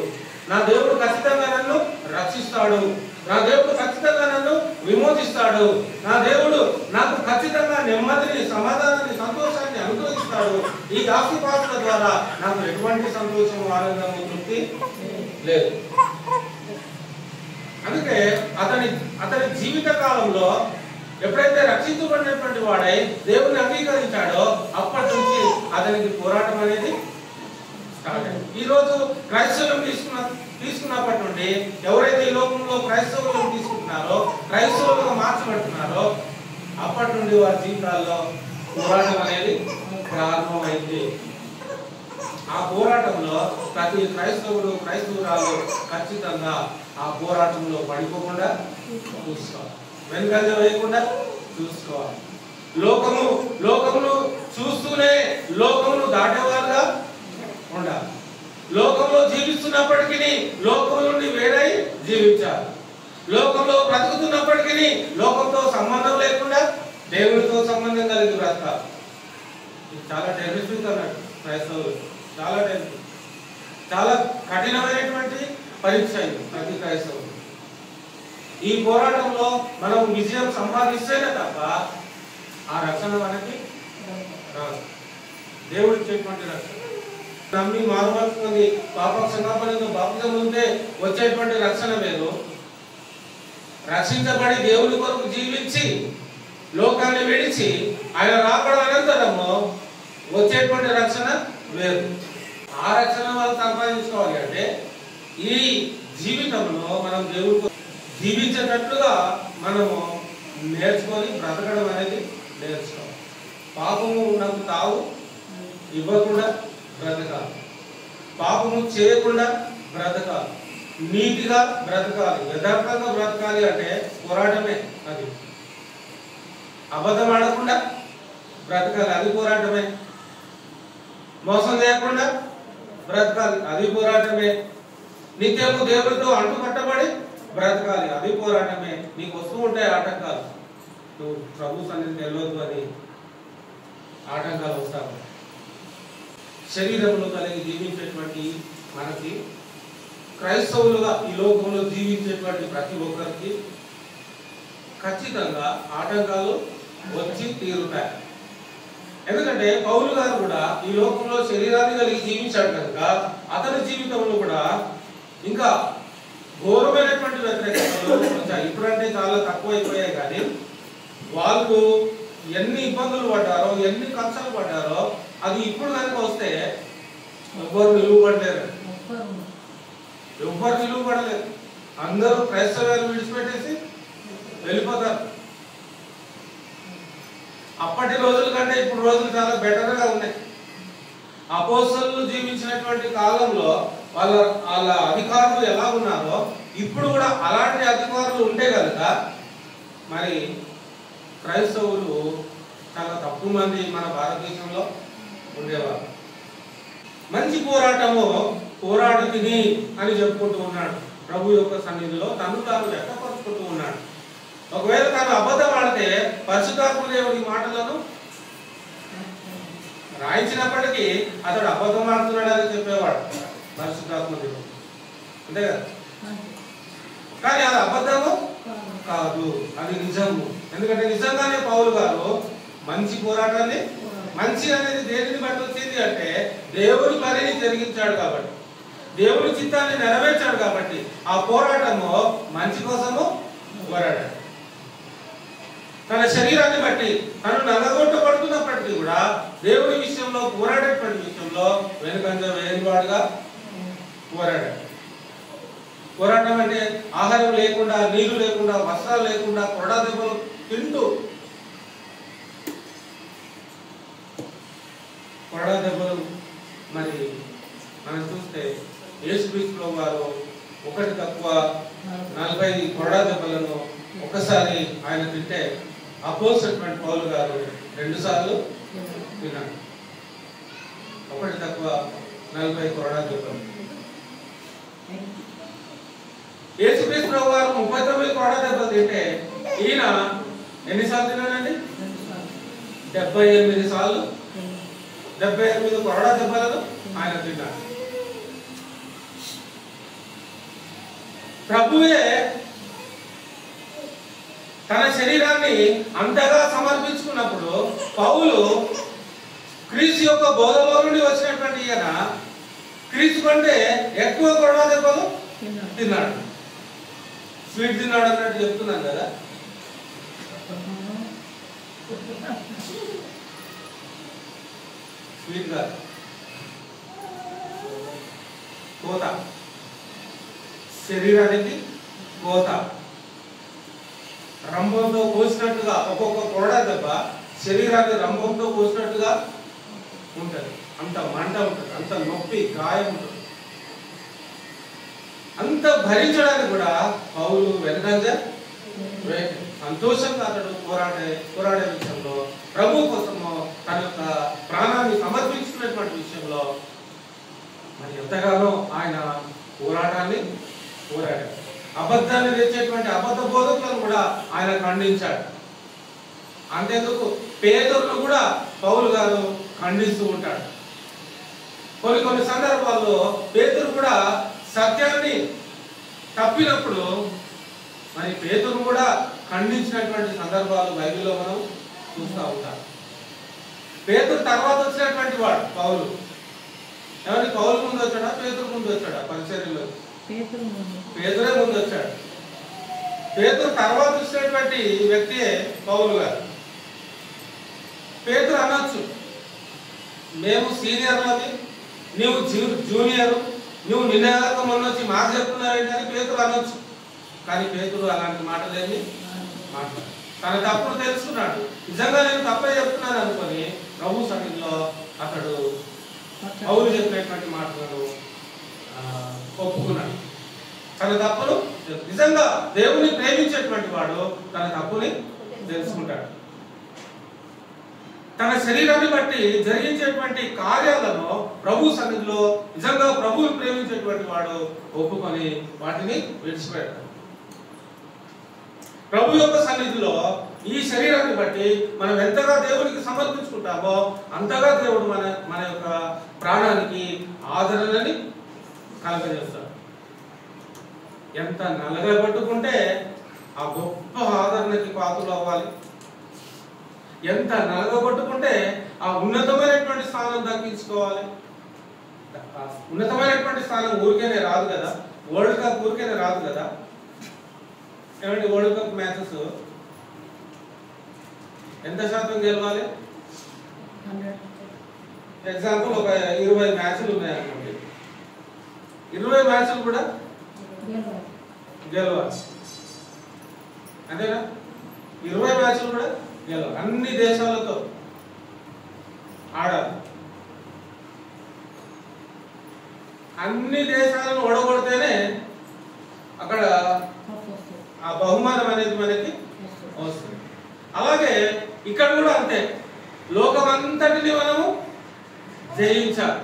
నా దేవుడు ఖచ్చితంగా నన్ను రక్షిస్తాడు. నా దేవుడు ఖచ్చితంగా నన్ను విమోచిస్తాడు. నా దేవుడు నాకు ఖచ్చితంగా నెమ్మదిని, సమాధానాన్ని, సంతోషాన్ని అనుగ్రహిస్తాడు. ఈ ఆస్తిపాస్తుల ద్వారా నాకు ఎటువంటి సంతోషం, ఆనందము, తృప్తి లేదు. అందుకే అతని జీవిత కాలంలో ఎప్పుడైతే రక్షించబడినటువంటి వాడై దేవుని అంగీకరించాడో అప్పటి నుంచి అతనికి పోరాటం అనేది స్టార్ట్ అయింది. ఈ రోజు క్రైస్తవులను తీసుకున్నప్పటి నుండి ఎవరైతే ఈ లోకంలో క్రైస్తవులను తీసుకుంటున్నారో, క్రైస్తవులుగా మార్చబడుతున్నారో అప్పటి నుండి వారి జీవితాల్లో పోరాటం అనేది ప్రారంభమైంది. ఆ పోరాటంలో ప్రతి క్రైస్తవురాలు ఖచ్చితంగా ఆ పోరాటంలో పడిపోకుండా చూసుకోవాలి, వెనుకంజ వేయకుండా చూసుకోవాలి. లోకమును చూస్తూనే లోకమును దాటేవారుగా ఉండాలి. లోకంలో జీవిస్తున్నప్పటికీ లోకం నుండి వేరై జీవించాలి. లోకంలో బ్రతుకుతున్నప్పటికీ లోకంతో సంబంధం లేకుండా దేవునితో సంబంధం కలిగి బ్రతకాలి. ఇది చాలా డెలిసిటీ అన్నట్టు క్రైస్తవులు, చాలా కఠినమైనటువంటి పరీక్ష ఇది ప్రతి క్రైస్తవులు. ఈ పోరాటంలో మనం విజయం సంపాదిస్తేనే తప్ప ఆ రక్షణ మనకి రాదు. దేవుడు ఇచ్చేటువంటి రక్షణ నమ్మి మారుమలుచుకుంది పాప క్షమాపణతో బాప్తిజం ఉంటే వచ్చేటువంటి రక్షణ వేరు. రక్షించబడి దేవుని కొరకు జీవించి లోకాన్ని విడిచి ఆయన రాకడ అనంతరము వచ్చేటువంటి రక్షణ వేరు. ఆ రక్షణ మనం సంపాదించుకోవాలి అంటే ఈ జీవితంలో మనం దేవుడికి జీవించేటట్లుగా మనము నేర్చుకొని బ్రతకడం అనేది నేర్చుకోవాలి. పాపము నాకు తావు ఇవ్వకుండా బ్రతకాలి, పాపము చేయకుండా బ్రతకాలి, నీతిగా బ్రతకాలి, యథార్థంగా బ్రతకాలి అంటే పోరాటమే. అది అబద్ధం ఆడకుండా బ్రతకాలి, అది పోరాటమే. మోసం చేయకుండా బ్రతకాలి, అది పోరాటమే. నిత్యము దేవుడితో అంటుకట్టబడి బ్రతకాలి, అది పోరాటమే. నీకు వస్తూ ఉంటాయి ఆటంకాలు, నువ్వు ప్రభు సన్నిధికి వెళ్ళొద్దు అని ఆటంకాలు వస్తావు. శరీరంలో కలిగి జీవించేటువంటి మనకి క్రైస్తవులుగా ఈ లోకంలో జీవించేటువంటి ప్రతి ఒక్కరికి ఖచ్చితంగా ఆటంకాలు వచ్చి తీరుతాయి. ఎందుకంటే పౌలు గారు కూడా ఈ లోకంలో శరీరాన్ని కలిగి జీవించాడు కనుక అతని జీవితంలో కూడా ఇంకా ఘోరమైనటువంటి వ్యతిరేకతలు వచ్చాయి. ఇప్పుడంటే చాలా తక్కువైపోయాయి, కానీ వాళ్ళు ఎన్ని ఇబ్బందులు పడ్డారో, ఎన్ని కష్టాలు పడ్డారో అది ఇప్పుడు కనుక వస్తే ఎవ్వరు నిలువబడలేరు, ఎవ్వరు నిలువబడలేరు. అందరూ క్రైస్తవాలు విడిచిపెట్టేసి వెళ్ళిపోతారు. అప్పటి రోజుల కంటే ఇప్పుడు రోజులు చాలా బెటర్గా ఉన్నాయి. అపోస్తలులు జీవించినటువంటి కాలంలో వాళ్ళ అధికారులు ఎలా ఉన్నారో ఇప్పుడు కూడా అలాంటి అధికారులు ఉంటే కనుక మరి క్రైస్తవులు చాలా తక్కువ మంది మన భారతదేశంలో ఉండేవారు. మంచి పోరాటము పోరాడు తిని అని చెప్పుకుంటూ ఉన్నాడు. ప్రభు యొక్క సన్నిధిలో తను తాను వ్యక్తపరుచుకుంటూ ఉన్నాడు. ఒకవేళ తాను అబద్ధం ఆడితే పరిశుద్ధాత్మ దేవుడి మాటలను రాయించినప్పటికీ అతడు అబద్ధం ఆడుతున్నాడు అని చెప్పేవాడు పరిశుద్ధాత్మ దేవుడు, అంతే కదా. కానీ అది అబద్ధము కాదు, అది నిజము. ఎందుకంటే నిజంగానే పౌలు గారు మంచి పోరాటాన్ని, మంచి అనేది దేనిని బట్టి వచ్చింది అంటే దేవుని పనిని జరిగించాడు కాబట్టి, దేవుని చిత్తాన్ని నెరవేర్చాడు కాబట్టి ఆ పోరాటము మంచి కోసము పోరాడాడు. తన శరీరాన్ని బట్టి తను నలగొట్టబడుతున్నప్పటికీ కూడా దేవుని విషయంలో పోరాడేటువంటి విషయంలో వెనుకంజ వేరువాడుగా పోరాడాడు. పోరాటం అంటే ఆహారం లేకుండా, నీళ్లు లేకుండా, వస్త్రాలు లేకుండా, కొరడా దెబ్బలు తింటూ, కొరడా దెబ్బలు మరి మనం చూస్తే యేసుక్రీస్తు వారు ఒకటి తక్కువ 40 కొరడా దెబ్బలను ఒకసారి ఆయన తింటే అపోజిట్ పౌలు గారు 2 సార్లు తిన్నాడు. ఒకటి తక్కువ 40 కొరడా దెబ్బలు. యేసుక్రీస్తు వారు 39 కొరడా దెబ్బలు తింటే ఈయన ఎన్నిసార్లు తిన్నాడండి? 78 సార్లు, 78 కొరడా దెబ్బలను ఆయన తిన్నాడు. ప్రభువే తన శరీరాన్ని అంతగా సమర్పించుకున్నప్పుడు పౌలు క్రీస్తు యొక్క బోధలో నుండి వచ్చినటువంటి ఈయన క్రీస్తు కంటే ఎక్కువ కొరడా దెబ్బలు తిన్నాడు. స్వీట్ తిన్నాడు అన్నట్టు చెప్తున్నాను కదా. స్వీట్ కాదు, కోత, శరీరానికి కోత. రంభంతో కోసినట్టుగా ఒక్కొక్క కొరడా దెబ్బ శరీరాన్ని రంభంతో కోసినట్టుగా ఉంటుంది. అంత మంట ఉంటుంది, అంత నొప్పి, గాయం ఉంటుంది. అంత భరించడానికి కూడా పౌలు వెనకంజ సంతోషంగా అతడు పోరాడే విషయంలో, ప్రభు కోసము తన యొక్క ప్రాణాన్ని సమర్పించుకునేటువంటి విషయంలో మరి ఎంతగానో ఆయన పోరాటాన్ని పోరాడాడు. అబద్ధాన్ని తెచ్చేటువంటి అబద్ధ బోధకులను కూడా ఆయన ఖండించాడు. అంతేందుకు పేతురును కూడా పౌలు గారు ఖండిస్తూ ఉంటాడు. కొన్ని సందర్భాల్లో పేతురు కూడా సత్యాన్ని తప్పినప్పుడు మరి పేతురు కూడా ఖండించినటువంటి సందర్భాలు బైబిల్లో మనం చూస్తూ ఉంటాం. పేతురు తర్వాత వచ్చినటువంటి వాడు పౌలు. ఏమంటే పౌలు ముందు వచ్చాడా, పేతురు ముందు వచ్చాడా? పరిచర్యలో పేతురే ముందు వచ్చాడు. పేతురు తర్వాత వచ్చినటువంటి వ్యక్తియే పౌలు గారు. పేతురు అనొచ్చు, మేము సీనియర్లవి, నీవు జూనియర్, నువ్వు నిన్న మొన్న వచ్చి మాట చెప్తున్నావు అని పేతురు అనొచ్చు. కానీ పేతురు అలాంటి మాటలేమి మాట్లాడు. తన తప్పుడు తెలుసుకున్నాడు. నిజంగా నేను తప్పే చెప్తున్నాను అనుకొని ప్రభు సన్నిధిలో అతడు పౌలు చెప్పినటువంటి మాటలను ఒప్పుకున్నాడు. తన తప్పును, నిజంగా దేవుని ప్రేమించేటువంటి వాడు తన తప్పుని తెలుసుకుంటాడు. తన శరీరాన్ని బట్టి జరిగించేటువంటి కార్యాలను ప్రభు సన్నిధిలో నిజంగా ప్రభువుని ప్రేమించేటువంటి వాడు ఒప్పుకొని వాటిని విడిచిపెడతాడు. ప్రభు యొక్క సన్నిధిలో ఈ శరీరాన్ని బట్టి మనం ఎంతగా దేవునికి సమర్పించుకుంటామో అంతగా దేవుడు మన యొక్క ప్రాణానికి ఆదరణని కలగజేస్తాడు. ఎంత నలగబట్టుకుంటే ఆ గొప్ప ఆదరణకి పాత్రలు అవ్వాలి, ఎంత నలగబట్టుకుంటే ఆ ఉన్నతమైనటువంటి స్థానం దక్కించుకోవాలి. ఉన్నతమైనటువంటి స్థానం ఊరికేనే రాదు కదా, వరల్డ్ కప్ ఊరికేనే రాదు కదా. ఏమంటే వరల్డ్ కప్ మ్యాచెస్ ఎంత శాతం గెలవాలి? ఎగ్జాంపుల్ ఒక 20 మ్యాచ్లు ఉన్నాయనుకోండి, 20 మ్యాచ్లు కూడా గెలవాలి, అంతేనా? 20 మ్యాచ్లు కూడా గెలవాలి, అన్ని దేశాలతో ఆడాలి. అన్ని దేశాలను ఓడగొడితేనే అక్కడ ఆ బహుమానం అనేది మనకి వస్తుంది. అలాగే ఇక్కడ కూడా అంతే, లోకమంతటిని మనము జయించాలి.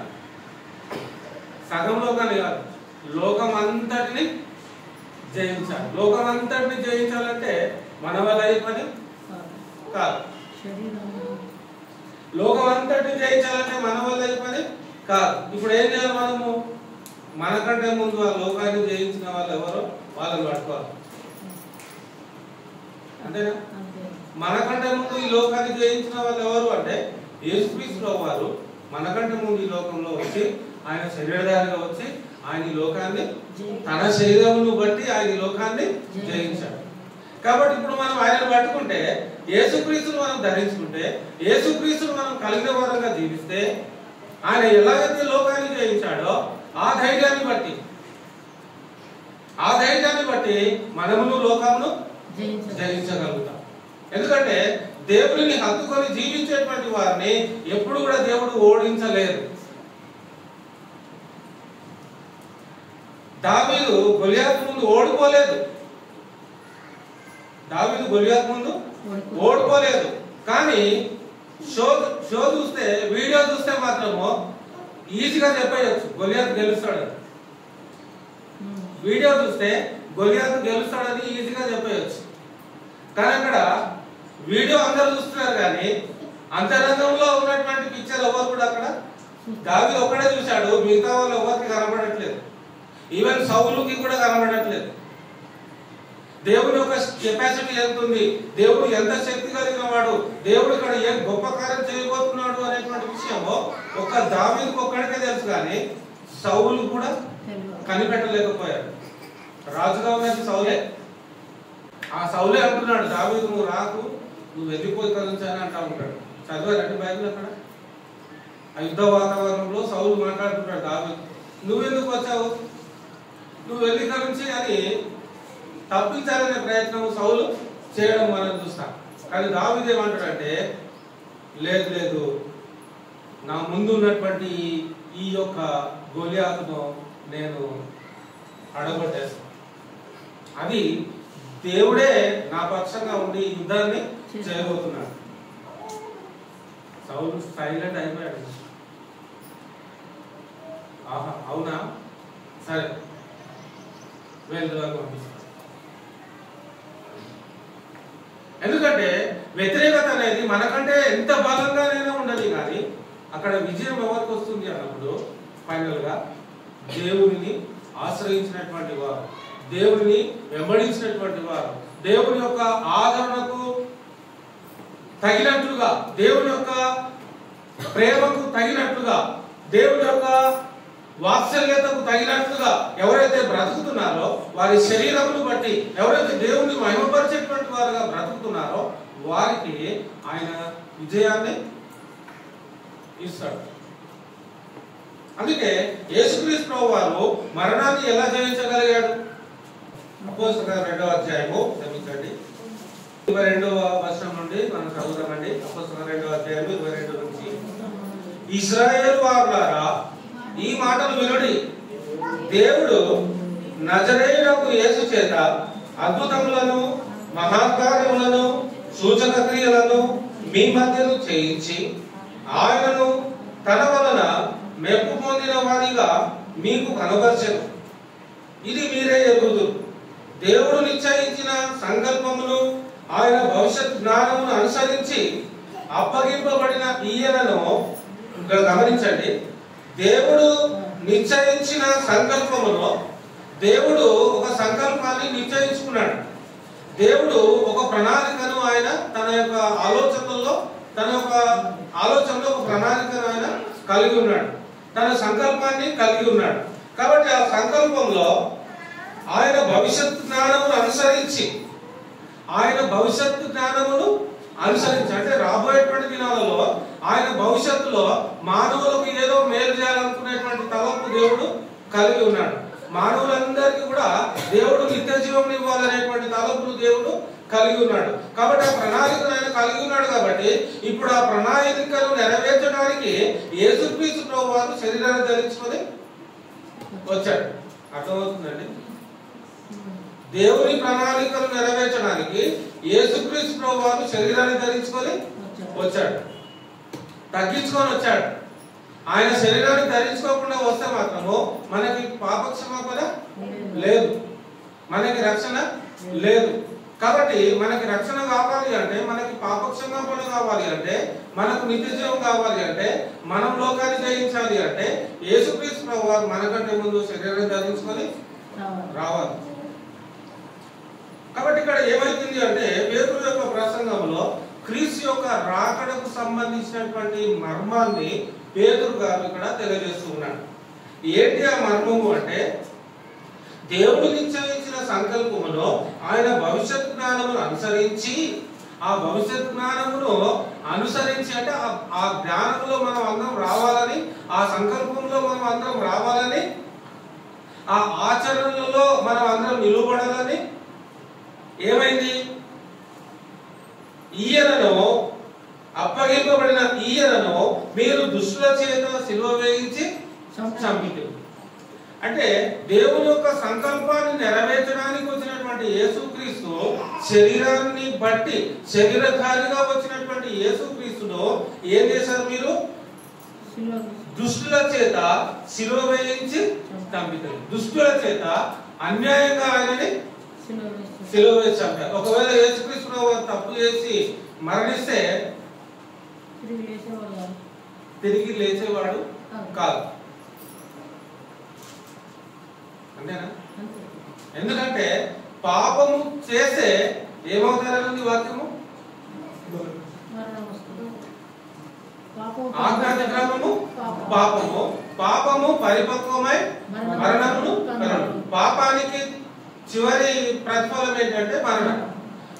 సగం లోకాన్ని కాదు, లోకమంతటిని జయించాలి. లోకమంతటిని జయించాలంటే మన వల్ల అయ్యే పని కాదు. లోకమంతటిని జయించాలంటే మన వల్ల అయ్యే పని కాదు. ఇప్పుడు ఏం చేయాలి? మనము మనకంటే ముందు ఆ లోకాన్ని జయించిన వాళ్ళు ఎవరో వాళ్ళని పట్టుకోవాలి, అంతేనా? మనకంటే ముందు ఈ లోకాన్ని జయించిన వాళ్ళు ఎవరు అంటే యేసుక్రీస్తు వారు మనకంటే ముందు ఈ లోకంలో వచ్చి ఆయన శరీరధారిగా వచ్చి ఆయన ఈ లోకాన్ని తన శరీరమును బట్టి ఆయన ఈ లోకాన్ని జయించాడు. కాబట్టి ఇప్పుడు మనం ఆయనను పట్టుకుంటే, యేసుక్రీస్తును మనం ధరించుకుంటే, యేసుక్రీస్తును మనం కలిగిన వారంగా జీవిస్తే, ఆయన ఎలాగైతే లోకాన్ని జయించాడో ఆ ధైర్యాన్ని బట్టి మనమును లోకమును జయించగలుగుతాం. ఎందుకంటే దేవుడిని హత్తుకొని జీవించేటువంటి వారిని ఎప్పుడు కూడా దేవుడు ఓడించలేదు. దావీదు గొలియాతు ముందు ఓడిపోలేదు, కానీ షో చూస్తే, వీడియో చూస్తే మాత్రము ఈజీగా చెప్పేయచ్చు గొలియాతు గెలుస్తాడని. వీడియో చూస్తే గొలియాతు గెలుస్తాడని ఈజీగా చెప్పేయచ్చు. కానీ అక్కడ వీడియో అందరూ చూస్తున్నారు, కానీ అంతరంగంలో ఉన్నటువంటి పిక్చర్ ఎవరు కూడా అక్కడ దావీదు ఒక్కడే చూశాడు, మిగతా వాళ్ళు ఎవరికి కనబడట్లేదు. ఈవెన్ సౌలుకి కూడా కనబడట్లేదు. దేవుని యొక్క కెపాసిటీ ఎంత ఉంది, దేవుడు ఎంత శక్తి కలిగిన వాడు, దేవుడు ఇక్కడ ఏం గొప్ప కార్యం చేయబోతున్నాడు అనేటువంటి విషయము ఒక దావీదుకు ఒక్కడికే తెలుసు, కానీ సౌలు కూడా కనిపెట్టలేకపోయాడు. రాజుగా ఉన్నది సౌలే. ఆ సౌలే అంటున్నాడు, దావీదు నువ్వు రాకు, నువ్వు వెళ్ళిపోయి కలుంచాలని అంటా ఉంటాడు. చదివారంటే బైబిల్ అక్కడ ఆ యుద్ధ వాతావరణంలో సౌలు మాట్లాడుతున్నాడు, దావీదు నువ్వెందుకు వచ్చావు, నువ్వు వెళ్ళి కలుంచి అని తప్పించాలనే ప్రయత్నం సౌలు చేయడం మనం చూస్తాం. కానీ దావీదు ఏమంటాడంటే, లేదు, నా ముందు ఉన్నటువంటి ఈ యొక్క గొలియాతును నేను అడగొట్టేస్తాను. అది దేవుడే నా పక్షంగా ఉండి యుద్ధాన్ని చేయబోతున్నాడు. సౌలు సైలెంట్ అయిపోయాడు. ఆహా, అవునా, సరే వెళ్ళడానికి పంపిస్తాను. ఎందుకంటే వ్యతిరేకత అనేది మనకంటే ఎంత బలంగానైనా ఉండదు, కానీ అక్కడ విజయం ఎవరికి వస్తుంది అన్నప్పుడు ఫైనల్ గా దేవుడిని ఆశ్రయించినటువంటి వారు, దేవుడిని వెంబడించినటువంటి వారు, దేవుని యొక్క ఆదరణకు తగినట్లుగా, దేవుని యొక్క ప్రేమకు తగినట్లుగా, దేవుని యొక్క వాత్సల్యతకు తగినట్లుగా ఎవరైతే బ్రతుకుతున్నారో, వారి శరీరమును బట్టి ఎవరైతే దేవుణ్ణి మహిమపరిచేటువంటి వారుగా బ్రతుకుతున్నారో వారికి ఆయన విజయాన్ని ఇస్తాడు. అందుకే యేసుక్రీస్తు వారు మరణాన్ని ఎలా జయించగలిగాడు? అపోస్తలుల 2వ అధ్యాయము, క్షమించండి, 22వ వచనం నుండి మనం చదువుతామండి. అపోస్తలుల 2వ అధ్యాయము 22 నుంచి, ఇశ్రాయేలు వారులారా ఈ మాటలు వినుడి, దేవుడు నజరేయుడగు యేసు చేత అద్భుతములను మహాకార్యములను సూచక క్రియలను మీ మధ్యను చేయించి ఆయనను తన వలన మెప్పు పొందిన వారిగా మీకు కనబర్చెను. ఇది మీరే ఎరుగుదురు. దేవుడు నిశ్చయించిన సంకల్పమును ఆయన భవిష్యత్ జ్ఞానమును అనుసరించి అప్పగింపబడిన ఈయనను ఇక్కడ గమనించండి. దేవుడు నిశ్చయించిన సంకల్పమును దేవుడు ఒక సంకల్పాన్ని నిశ్చయించుకున్నాడు. దేవుడు ఒక ప్రణాళికను ఆయన తన యొక్క ఆలోచనలో ఒక ప్రణాళికను ఆయన కలిగి ఉన్నాడు. తన సంకల్పాన్ని కలిగి ఉన్నాడు. కాబట్టి ఆ సంకల్పంలో ఆయన భవిష్యత్తు జ్ఞానమును అనుసరించి అంటే రాబోయేటువంటి దినాలలో ఆయన భవిష్యత్తులో మానవులకు ఏదో మేలు చేయాలనుకునేటువంటి తలంపు దేవుడు కలిగి ఉన్నాడు. మానవులందరికీ కూడా దేవుడు నిత్య జీవం ఇవ్వాలనేటువంటి తలంపును దేవుడు కలిగి ఉన్నాడు. కాబట్టి ఆ ప్రణాళికను ఆయన కలిగి ఉన్నాడు. కాబట్టి ఇప్పుడు ఆ ప్రణాళికను నెరవేర్చడానికి యేసుక్రీస్తు ప్రభువారు శరీరాన్ని ధరించుకొని వచ్చాడు. అర్థమవుతుందండి? దేవుని ప్రణాళికను నెరవేర్చడానికి యేసుక్రీస్తు ప్రభువారు శరీరాన్ని ధరించుకొని వచ్చాడు, తగ్గించుకొని వచ్చాడు. ఆయన శరీరాన్ని ధరించుకోకుండా వస్తే మాత్రము మనకి పాపక్షమాపణ లేదు, మనకి రక్షణ లేదు. కాబట్టి మనకి రక్షణ కావాలి అంటే, మనకి పాపక్షమాపణ కావాలి అంటే, మనకు నిత్య జీవం కావాలి అంటే, మనం లోకాన్ని జయించాలి అంటే యేసుక్రీస్తు ప్రభువారు మనకంటే ముందు శరీరాన్ని ధరించుకొని రావాలి. కాబట్టి ఇక్కడ ఏమైతుంది అంటే, పేతురు యొక్క ప్రసంగంలో క్రీస్తు యొక్క రాకడకు సంబంధించినటువంటి మర్మాన్ని పేతురు గారు ఇక్కడ తెలియజేస్తూ ఉన్నాడు. ఏంటి ఆ మర్మము అంటే, దేవుడు నిశ్చయించిన సంకల్పములో ఆయన భవిష్యత్ జ్ఞానమును అనుసరించి, ఆ భవిష్యత్ జ్ఞానమును అనుసరించి అంటే ఆ జ్ఞానంలో మనం అందరం రావాలని, ఆ సంకల్పంలో మనం అందరం రావాలని, ఆ ఆచరణలో మనం అందరం నిలువబడాలని ఏమైంది? ఈయనను అప్పగింపబడిన ఈయనను మీరు దుష్టుల చేత సిలువ వేయించి చంపితే, అంటే దేవుని యొక్క సంకల్పాన్ని నెరవేర్చడానికి వచ్చినటువంటి యేసుక్రీస్తు శరీరాన్ని బట్టి శరీరధారిగా వచ్చినటువంటి యేసుక్రీస్తును ఏం చేశారు? మీరు దుష్టుల చేత సిలువ వేయించి చంపితే, దుష్టుల చేత అన్యాయంగా ఆయనని సిలువ వేసి చంపారు. ఒకవేళ యేసుక్రీస్తు తప్పు చేసి మరణిస్తే తిరిగి లేచేవాడు కాదు. అంతేనా? ఎందుకంటే పాపము చేస్తే ఏమవుతారన్నది వాక్యము, ఆజ్ఞాతిక్రమము పాపము, పాపము పరిపక్వమై మరణమును కలుగును. పాపానికి చివరి ప్రతిఫలం ఏంటంటే మరణం.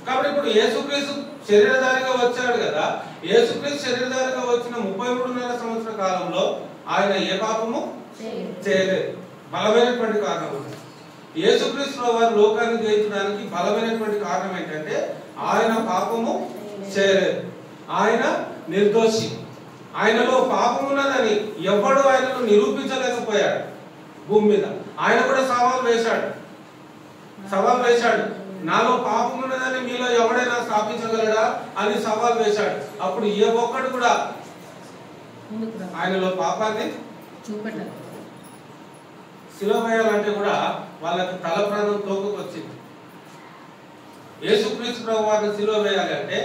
కాబట్టి ఇప్పుడు యేసుక్రీస్తు శరీరధారిగా వచ్చాడు కదా, యేసుక్రీస్తు శరీరధారిగా వచ్చిన 33.5 సంవత్సర కాలంలో ఆయన ఏ పాపము చేయలేదు. బలమైనటువంటి కారణం ఉంది. యేసుక్రీస్తు వారు లోకాన్ని జయించడానికి బలమైనటువంటి కారణం ఏంటంటే ఆయన పాపము చేయలేదు, ఆయన నిర్దోషి. ఆయనలో పాపం ఉన్నదని ఎవడు ఆయనను నిరూపించలేకపోయాడు భూమి మీద. ఆయన కూడా సవాల్ వేశాడు, నాలో పాపం ఉన్నదని మీలో ఎవడైనా స్థాపించగలడా అని సవాల్ వేశాడు. అప్పుడు ఏ ఒక్కడు కూడా ఆయనలో పాపాన్ని చూపెట్టాడు. సిలువ వేయాలంటే కూడా వాళ్ళకి తల ప్రాణం తోకకొచ్చింది. యేసుక్రీస్తు ప్రభువారిని సిలువ వేయాలంటే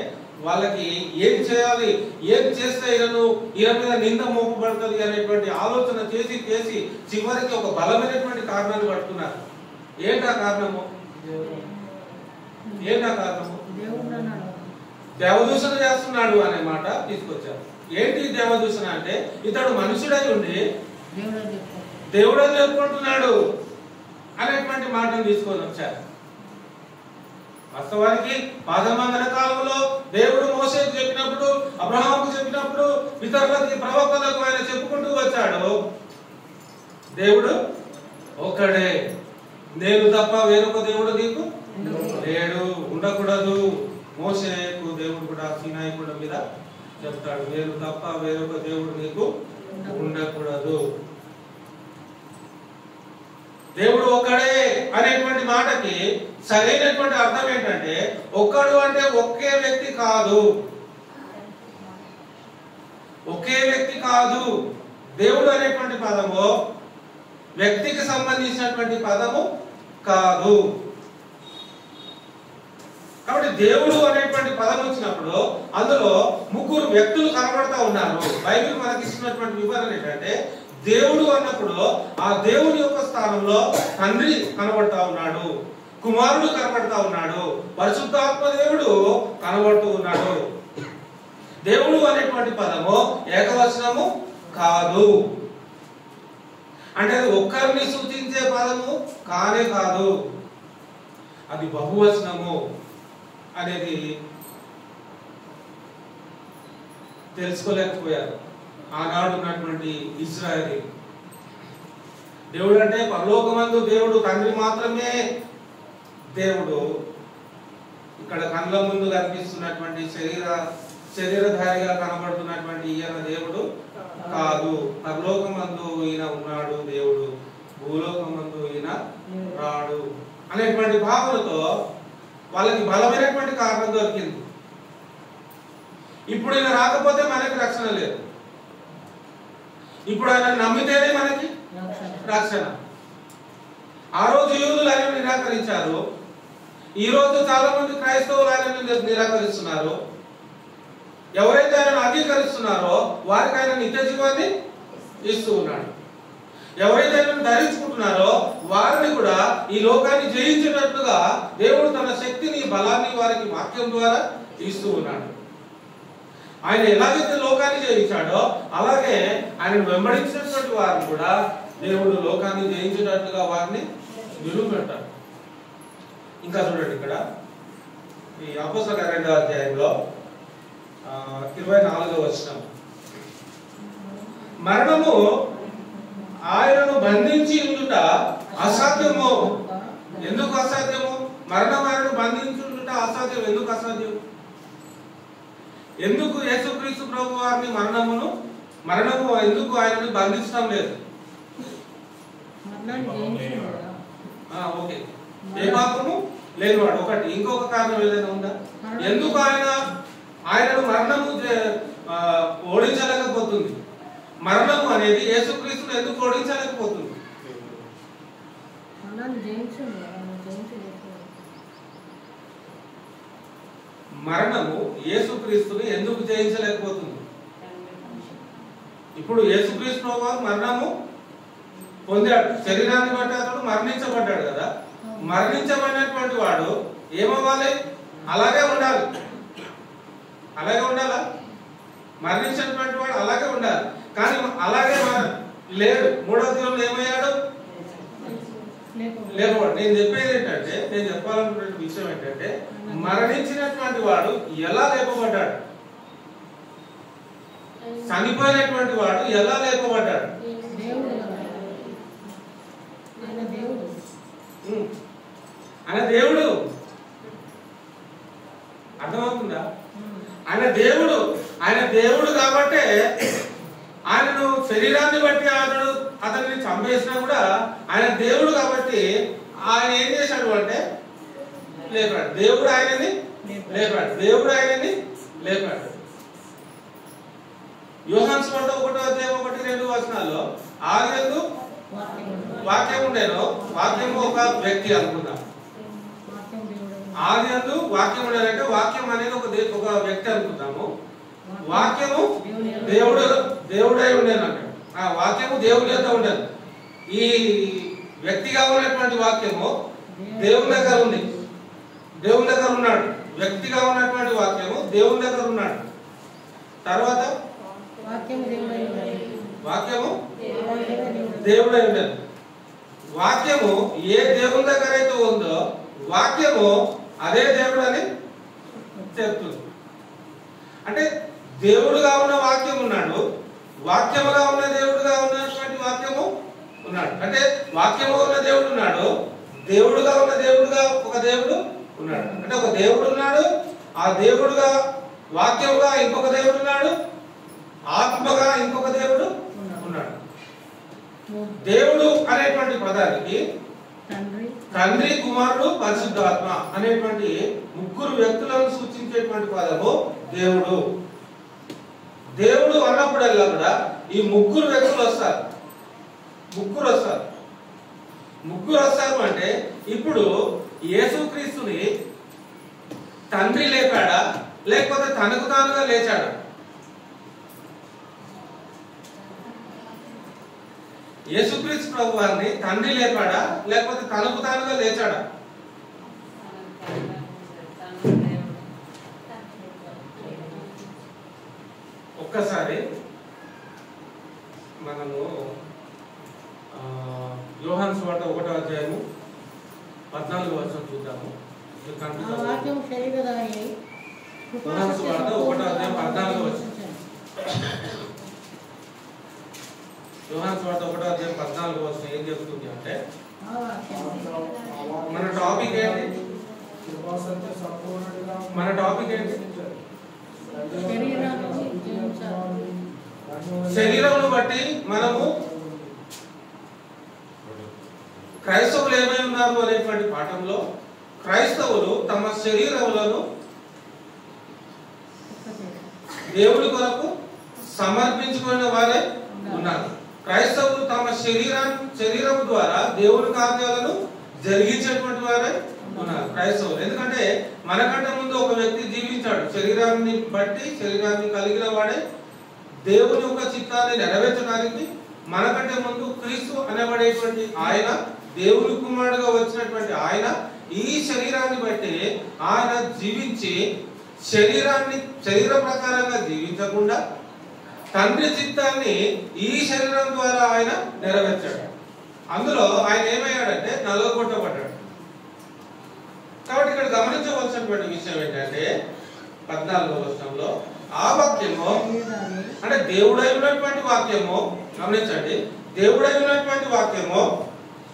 వాళ్ళకి ఏం చేయాలి, ఏం చేస్తే ఈయన మీద నింద మోపబడుతుంది అనేటువంటి ఆలోచన చేసి చివరికి ఒక బలమైనటువంటి కారణాన్ని పట్టుకున్నారు. ఏంటా కారణము? దేవదూషణ చేస్తున్నాడు అనే మాట తీసుకొచ్చారు. ఏంటి దేవదూషణ అంటే, ఇతడు మనుషుడై ఉండి దేవుడు అని చెప్పుకుంటున్నాడు అనేటువంటి మాటను తీసుకొని వచ్చారు. వాస్తవానికి పాదమంగళ కాలంలో దేవుడు మోసేకు చెప్పినప్పుడు, అబ్రహాముకు చెప్పినప్పుడు, ఇతరులకి ప్రవక్తలకు ఆయన చెప్పుకుంటూ వచ్చాడు, దేవుడు ఒక్కడే, నేను తప్ప వేరొక దేవుడు నీకు లేడు, ఉండకూడదు. మోసేకు దేవుడు కూడా సీనాయి కొండ మీద చెప్తాడు, నేను తప్ప వేరొక దేవుడు నీకు ఉండకూడదు. దేవుడు ఒక్కడే అనేటువంటి మాటకి సరైనటువంటి అర్థం ఏంటంటే, ఒక్కడు అంటే ఒకే వ్యక్తి కాదు, దేవుడు అనేటువంటి పదము వ్యక్తికి సంబంధించినటువంటి పదము కాదు. కాబట్టి దేవుడు అనేటువంటి పదం వచ్చినప్పుడు అందులో ముగ్గురు వ్యక్తులు కనబడతా ఉన్నారు. బైబిల్ మనకి ఇస్తున్నటువంటి వివరణ ఏంటంటే, దేవుడు అన్నప్పుడు ఆ దేవుని యొక్క స్థానంలో తండ్రి కనబడతా ఉన్నాడు, కుమారుడు కనబడతా ఉన్నాడు, పరిశుద్ధాత్మ దేవుడు కనబడుతూ ఉన్నాడు. దేవుడు అనేటువంటి పదము ఏకవచనము కాదు, అంటే అది ఒక్కరిని సూచించే పదము కానే కాదు, అది బహువచనము అనేది తెలుసుకోలేకపోయారు ఆనాడు ఉన్నటువంటి ఇశ్రాయేలు. దేవుడు అంటే పరలోకమందు దేవుడు తండ్రి మాత్రమే దేవుడు. ఇక్కడ కళ్ళ ముందు కనిపిస్తున్నటువంటి శరీరధారిగా కనబడుతున్నటువంటి ఈయన దేవుడు కాదు. పరలోకమందు ఈయన ఉన్నాడు దేవుడు, భూలోకమందు ఈయన రాడు అనేటువంటి భావనతో వాళ్ళకి బలమైనటువంటి కారణం దొరికింది. ఇప్పుడు ఈయన రాకపోతే మనకి రక్షణ లేదు, ఇప్పుడు ఆయన నమ్మితేనే మనకి రక్షణ. ఆ రోజు యూదులు ఆయనను నిరాకరించారు, ఈ రోజు చాలా మంది క్రైస్తవులు ఆయనను నిరాకరిస్తున్నారు. ఎవరైతే ఆయనను అంగీకరిస్తున్నారో వారికి ఆయన నిత్య జీవాన్ని ఇస్తూ ఉన్నాడు. ఎవరైతే ఆయనను ధరించుకుంటున్నారో వారిని కూడా ఈ లోకాన్ని జయించినట్లుగా దేవుడు తన శక్తిని బలాన్ని వారికి వాక్యం ద్వారా ఇస్తూ ఉన్నాడు. ఆయన ఎలాగైతే లోకాన్ని జయించాడో అలాగే ఆయన వెంబడించినటువంటి వారిని కూడా దేవుడు లోకాన్ని జయించినట్లుగా వారిని నిలువబెట్టాడు. ఇంకా చూడండి, ఇక్కడ ఈ అపోస్తలుల 2వ అధ్యాయంలో 24వ వచనం, మరణము ఆయనను బంధించి ఉండుట అసాధ్యము. ఎందుకు అసాధ్యము? మరణం ఆయనను బంధించి ఉండుట అసాధ్యం. ఎందుకు అసాధ్యం? ఎందుకు యేసుక్రీస్తు ప్రభు వారిని మరణము ఎందుకు ఆయనను బంధించడం లేదు? ఓకే, ఏ పాపము లేనివాడు ఒకటి. ఇంకొక కారణం ఏదైనా ఉందా? ఎందుకు ఆయనను మరణము ఓడించలేకపోతుంది? మరణము అనేది యేసుక్రీస్తును ఎందుకు ఓడించలేకపోతుంది? మరణము యేసుక్రీస్తుని ఎందుకు జయించలేకపోతుంది? ఇప్పుడు యేసుక్రీస్తు వారు మరణము పొందాడు, శరీరాన్ని బట్టి అతడు మరణించబడ్డాడు కదా. మరణించబడినటువంటి వాడు ఏమవ్వాలి? అలాగే ఉండాలి. అలాగే ఉండాలా? మరణించినటువంటి వాడు అలాగే ఉండాలి, కానీ అలాగే లేడు. 3వ దినంలో ఏమయ్యాడు? లేకపోతే నేను చెప్పేది ఏంటంటే, నేను చెప్పాలనుకునే విషయం ఏంటంటే, మరణించినటువంటి వాడు ఎలా లేపబడ్డాడు? చనిపోయినటువంటి వాడు ఎలా లేపబడ్డాడు? ఆయన దేవుడు. అర్థమవుతుందా? ఆయన దేవుడు. ఆయన దేవుడు కాబట్టే ఆయనను శరీరాన్ని బట్టి అతన్ని చంపేసినా కూడా ఆయన దేవుడు కాబట్టి ఆయన ఏం చేశాడు అంటే లేపాడు. దేవుడు ఆయనని లేపాడు. దేవుడు ఆయనని లేపాడు. యోహాను సువార్త 1వ అధ్యాయం 1-2 వచనాల్లో ఆదియందు వాక్యం ఉండేను, వాక్యము ఒక వ్యక్తి అనుకుందాం. ఆదియందు వాక్యం ఉండేదంటే వాక్యం అనేది ఒక వ్యక్తి అనుకుందాము. వాక్యము దేవుడై ఉండేది అంటే ఆ వాక్యము దేవుడి యొక్క ఉండేది. ఈ వ్యక్తిగా ఉన్నటువంటి వాక్యము దేవుని దగ్గర ఉంది, దేవుని దగ్గర ఉన్నాడు. వ్యక్తిగా ఉన్నటువంటి వాక్యము దేవుని దగ్గర ఉన్నాడు. తర్వాత వాక్యము దేవుడై ఉండేది. వాక్యము ఏ దేవుని దగ్గర అయితే ఉందో వాక్యము అదే దేవుడు అని చెప్తుంది. అంటే దేవుడుగా ఉన్న వాక్యం ఉన్నాడు, వాక్యముగా ఉన్న దేవుడుగా ఉన్నటువంటి వాక్యము ఉన్నాడు. అంటే వాక్యము ఉన్న దేవుడు ఉన్నాడు, దేవుడుగా ఉన్న దేవుడుగా ఒక దేవుడు ఉన్నాడు. అంటే ఒక దేవుడు ఉన్నాడు, ఆ దేవుడుగా వాక్యముగా ఇంకొక దేవుడు ఉన్నాడు, ఆత్మగా ఇంకొక దేవుడు ఉన్నాడు. దేవుడు అనేటువంటి పదానికి తండ్రి, కుమారుడు, పరిశుద్ధాత్మ అనేటువంటి 3 వ్యక్తులను సూచించేటువంటి పదము దేవుడు. దేవుడు అన్నప్పుడల్లా కూడా ఈ 3 వ్యక్తులు వస్తారు. 3 వస్తారు అంటే ఇప్పుడు యేసుక్రీస్తుని తండ్రి లేపాడా లేకపోతే తనకు తానుగా లేచాడా? యేసుక్రీస్తు ప్రభు వారిని తండ్రి లేపాడా లేకపోతే తనకు తానుగా లేచాడా? ఒక్కసారి మనము యోహాను సువార్త 1వ అధ్యాయము 14వ వచనం చూద్దాము. యోహాను సువార్త 1వ అధ్యాయం 14వ వచనం. యోహాను సువార్త 1వ అధ్యాయం 14వ వచనం ఏం చెప్తుంది అంటే, మన టాపిక్ ఏంటి? మన టాపిక్ ఏంటి? శరీరమును బట్టి మనము క్రైస్తవులు ఏమై ఉన్నారు అనేటువంటి పాఠంలో క్రైస్తవులు తమ శరీరములను దేవుడి కొరకు సమర్పించుకునే వారే ఉన్నారు. క్రైస్తవులు తమ శరీరం ద్వారా దేవుడి కార్యాలను జరిగించేటువంటి వారే ఉన్నారు క్రైస్తవులు. ఎందుకంటే మనకంటే ముందు ఒక వ్యక్తి జీవించాడు. శరీరాన్ని బట్టి శరీరాన్ని కలిగిన వాడే దేవుని యొక్క చిత్తాన్ని నెరవేర్చడానికి మనకంటే ముందు క్రీస్తు అనబడేటువంటి ఆయన, దేవుని కుమారుడుగా వచ్చినటువంటి ఆయన ఈ శరీరాన్ని బట్టి ఆయన జీవించి శరీర ప్రకారంగా జీవించకుండా తండ్రి చిత్తాన్ని ఈ శరీరం ద్వారా ఆయన నెరవేర్చాడు. అందులో ఆయన ఏమయ్యాడంటే నలగొట్టబడ్డాడు. కాబట్టి ఇక్కడ గమనించవలసినటువంటి విషయం ఏంటంటే 14వ వచనంలో ఆ వాక్యము అంటే దేవుడై ఉన్నటువంటి వాక్యము, గమనించండి, దేవుడై ఉన్నటువంటి వాక్యము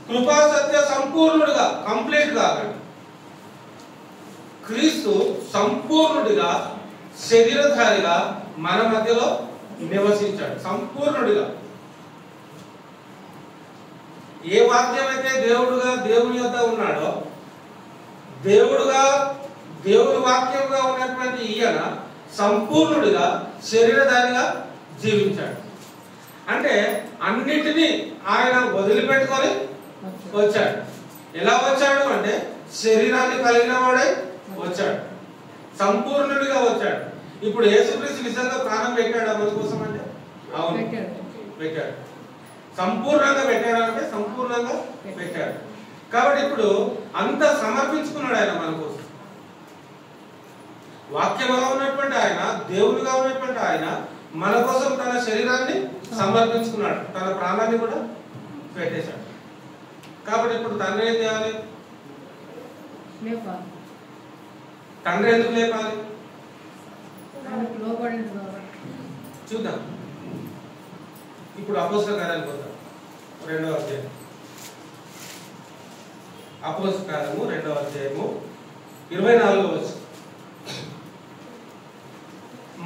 కృపా సత్య సంపూర్ణుడిగా, కంప్లీట్ గా క్రీస్తు సంపూర్ణుడిగా శరీరధారిగా మన మధ్యలో నివసించాడు. సంపూర్ణుడిగా ఏ వాక్యం అయితే దేవుడుగా దేవుని యొద్ద ఉన్నాడో, దేవుడి వాక్యంగా ఉన్నటువంటి ఈయన సంపూర్ణుడిగా శరీరధారిగా జీవించాడు. అంటే అన్నిటినీ ఆయన వదిలిపెట్టుకొని వచ్చాడు. ఎలా వచ్చాడు అంటే శరీరాన్ని కలిగిన వాడై వచ్చాడు, సంపూర్ణుడిగా వచ్చాడు. ఇప్పుడు యేసుక్రీస్తు నిజంగా ప్రాణం పెట్టాడు మన కోసం అంటే అవును పెట్టాడు. సంపూర్ణంగా పెట్టాడు అంటే సంపూర్ణంగా పెట్టాడు. కాబట్టి ఇప్పుడు అంత సమర్పించుకున్నాడు ఆయన మన కోసం. వాక్యముగా ఉన్నటువంటి ఆయన, దేవునిగా ఉన్నటువంటి ఆయన మన కోసం తన శరీరాన్ని సమర్పించుకున్నాడు, తన ప్రాణాన్ని కూడా పెట్టేశాడు. కాబట్టి ఇప్పుడు తండ్రి ఏం చేయాలి? తండ్రి ఎందుకు లేపాలి? చూద్దాం. ఇప్పుడు అపోస్తల కార్యాలకు వద్దాం. 2వ అధ్యాయం, అపోస్తల కార్యము 2వ అధ్యాయము 24వ వచనం.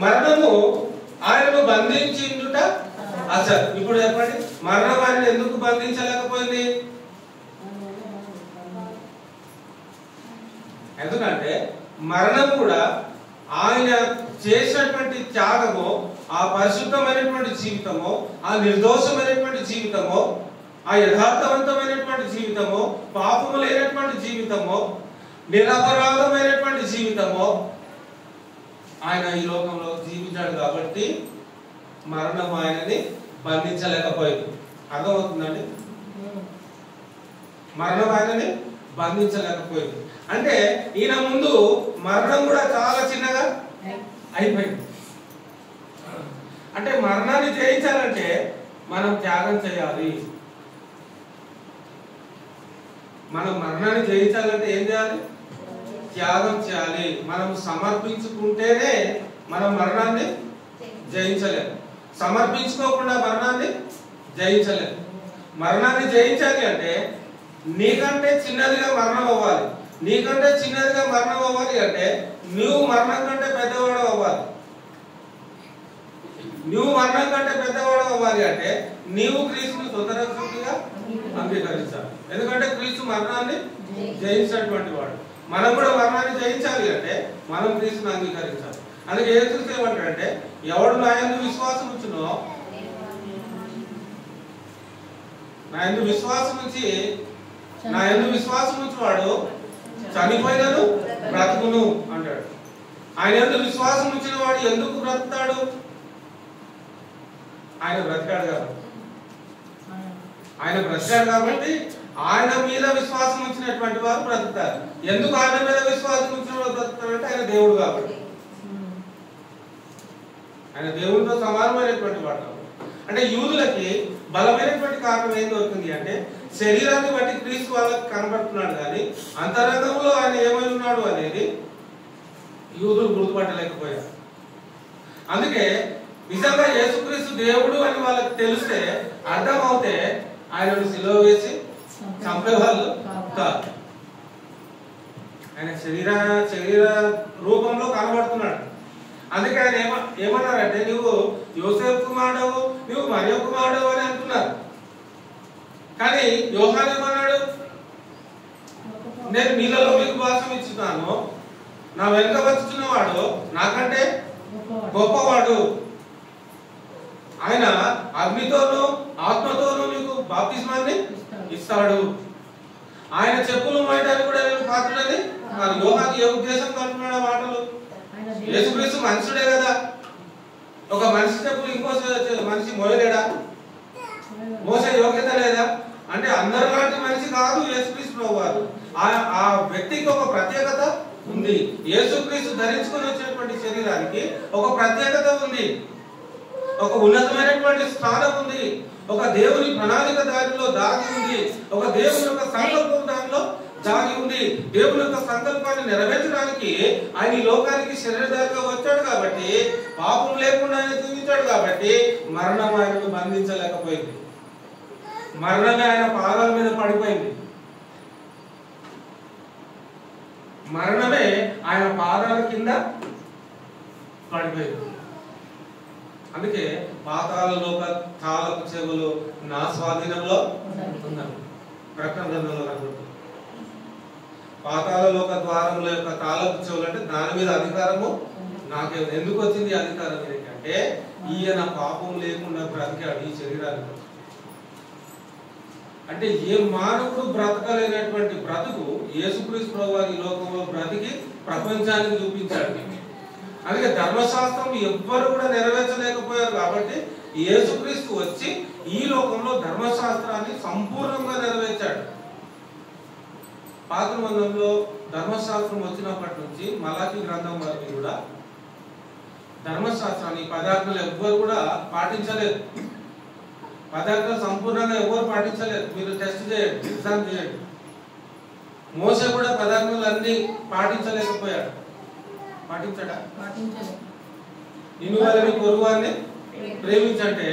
మరణము ఆయనను బంధించుట అసలు. ఇప్పుడు చెప్పండి, మరణం ఆయన ఎందుకు బంధించలేకపోయింది? ఎందుకంటే మరణం కూడా ఆయన చేసినటువంటి త్యాగము, ఆ పరిశుద్ధమైనటువంటి జీవితము, ఆ నిర్దోషమైనటువంటి జీవితము, ఆ యథార్థవంతమైనటువంటి జీవితము, పాపము లేనటువంటి జీవితము, నిరపరాధమైనటువంటి జీవితము ఆయన ఈ లోకంలో జీవించాడు. కాబట్టి మరణం ఆయనని బంధించలేకపోయింది. అర్థమవుతుందండి? మరణం ఆయనని బంధించలేకపోయింది. అంటే ఈయన ముందు మరణం కూడా చాలా చిన్నగా అయిపోయింది. అంటే మరణాన్ని జయించాలంటే మనం త్యాగం చేయాలి. మనం మరణాన్ని జయించాలంటే ఏం చేయాలి? త్యాగం చేయాలి. మనం సమర్పించుకుంటేనే మనం మరణాన్ని జయించలేము. సమర్పించుకోకుండా మరణాన్ని జయించలేము. మరణాన్ని జయించాలి అంటే నీకంటే చిన్నదిగా మరణం అవ్వాలి. నీకంటే చిన్నదిగా మరణం అవ్వాలి అంటే నువ్వు మరణం కంటే పెద్దవాడు అవ్వాలి. నువ్వు మరణం కంటే పెద్దవాడు అవ్వాలి అంటే నీవు క్రీస్తుని సొంత రక్షకుడిగా అంగీకరించాలి. ఎందుకంటే క్రీస్తు మరణాన్ని జయించినటువంటి వాడు. మనం కూడా మరణాన్ని జయించాలి అంటే మనం క్రీస్తుని అంగీకరించాలి. అందుకే యేసు ఏమంటాడంటే, ఎవడు నా యందు విశ్వాసం ఉంచునో, నా యందు విశ్వాసం ఉంచువాడు చనిపోయినను బ్రతుకును అంటాడు. ఆయన యందు విశ్వాసం ఉంచిన వాడు ఎందుకు బ్రతుకుతాడు? ఆయన బ్రతికాడు కదా. ఆయన బ్రతికాడు కాబట్టి ఆయన మీద విశ్వాసం ఉంచినటువంటి వారు బ్రతుకుతారు. ఎందుకు ఆయన మీద విశ్వాసం ఉంచిన వారు బ్రతుకుతారంటే ఆయన దేవుడు కాబట్టి, ఆయన దేవుడితో సమానమైనటువంటి వాడు. అంటే యూదులకి బలమైనటువంటి కారణం ఏం దొరుకుతుంది అంటే శరీరాన్ని బట్టి క్రీస్తు వాళ్ళకి కనబడుతున్నాడు, కానీ అంతరంగంలో ఆయన ఏమై ఉన్నాడు అనేది యూదులు గుర్తుపట్టలేకపోయారు. అందుకే నిజంగా యేసుక్రీస్తు దేవుడు అని వాళ్ళకి తెలిస్తే, అర్థం అవుతే ఆయనను సిలువ వేసి చంపేవాళ్ళు కాదు. ఆయన శరీర రూపంలో కనబడుతున్నాడు. అందుకే ఆయన ఏమన్నారంటే నువ్వు యోసేపు కుమారుడవు, నువ్వు మరియ కుమారుడవు అని అంటున్నారు. కానీ యోహాను ఏమన్నాడు? నేను నీళ్ళలో మీకు భాషం ఇచ్చున్నాను, నా వెనుక వచ్చుచున్నవాడు నాకంటే గొప్పవాడు, ఆయన అగ్నితోనూ ఆత్మతోనూ మీకు బాప్తిస్మాన్ని ఇస్తాడు, ఆయన చెప్పులు మోయడానికి కూడా నేను పాత్రుడని. యోహాను ఏ ఉద్దేశంతో అంటున్నాడు ఆ మాటలు? యేసుక్రీస్తు మనుషుడే కదా, ఒక మనిషి చెప్పులు ఇంకో మనిషి మోయలేడా? మోసే యోగ్యత లేదా? అంటే అందరు లాంటి మనిషి కాదు యేసుక్రీస్తు వారు. ఆ వ్యక్తికి ఒక ప్రత్యేకత ఉంది. యేసుక్రీస్తు ధరించుకొని వచ్చినటువంటి శరీరానికి ఒక ప్రత్యేకత ఉంది, ఒక ఉన్నతమైనటువంటి స్థానం ఉంది, ఒక దేవుని ప్రణాళిక దానిలో దాగి ఉంది, ఒక దేవుని యొక్క సంకల్పం దానిలో దాగి ఉంది. దేవుని యొక్క సంకల్పాన్ని నెరవేర్చడానికి ఆయన ఈ లోకానికి శరీరధారిగా వచ్చాడు కాబట్టి, పాపం లేకుండా ఆయన జీవించాడు కాబట్టి మరణం ఆయనను బంధించలేకపోయింది. మరణమే ఆయన పాదాల మీద పడిపోయింది. మరణమే ఆయన పాదాల కింద పడిపోయింది. అందుకే పాతాళలోక తాళపు చెవులు నా స్వాధీనంలో ఉన్నారు. ప్రకటన గ్రంథంలో కనబడుతుంది. పాతాళలోక ద్వారముల యొక్క తాళపు చెవులు అంటే దాని మీద అధికారము నాకే. ఎందుకు వచ్చింది అధికారం? ఏంటంటే ఈయన పాపం లేకుండా బ్రతికాడు ఈ శరీరానికి. అంటే ఏ మానవుడు బ్రతకలేనటువంటి బ్రతుకు యేసుక్రీస్తు ప్రభువు ఈ లోకంలో బ్రతికి ప్రపంచానికి చూపించాడు. అందుకే ధర్మశాస్త్రం ఎవ్వరు కూడా నెరవేర్చలేకపోయారు కాబట్టి యేసుక్రీస్తు వచ్చి ఈ లోకంలో ధర్మశాస్త్రాన్ని సంపూర్ణంగా నెరవేర్చాడు. పాత నిబంధనలో ధర్మశాస్త్రం వచ్చినప్పటి నుంచి మలాకీ గ్రంథం వరకు కూడా ధర్మశాస్త్రాన్ని పదార్థాలు ఎవ్వరు కూడా పాటించలేదు. పదార్థాలు సంపూర్ణంగా ఎవరు పాటించలేదు. మీరు టెస్ట్ చేయండి, ఎగ్జామ్ చేయండి. మోసే కూడా పదార్థాలు అన్ని పాటించలేకపోయాడు. పాటించడా? నిన్ను వాళ్ళని పొరుగువాన్ని ప్రేమించంటే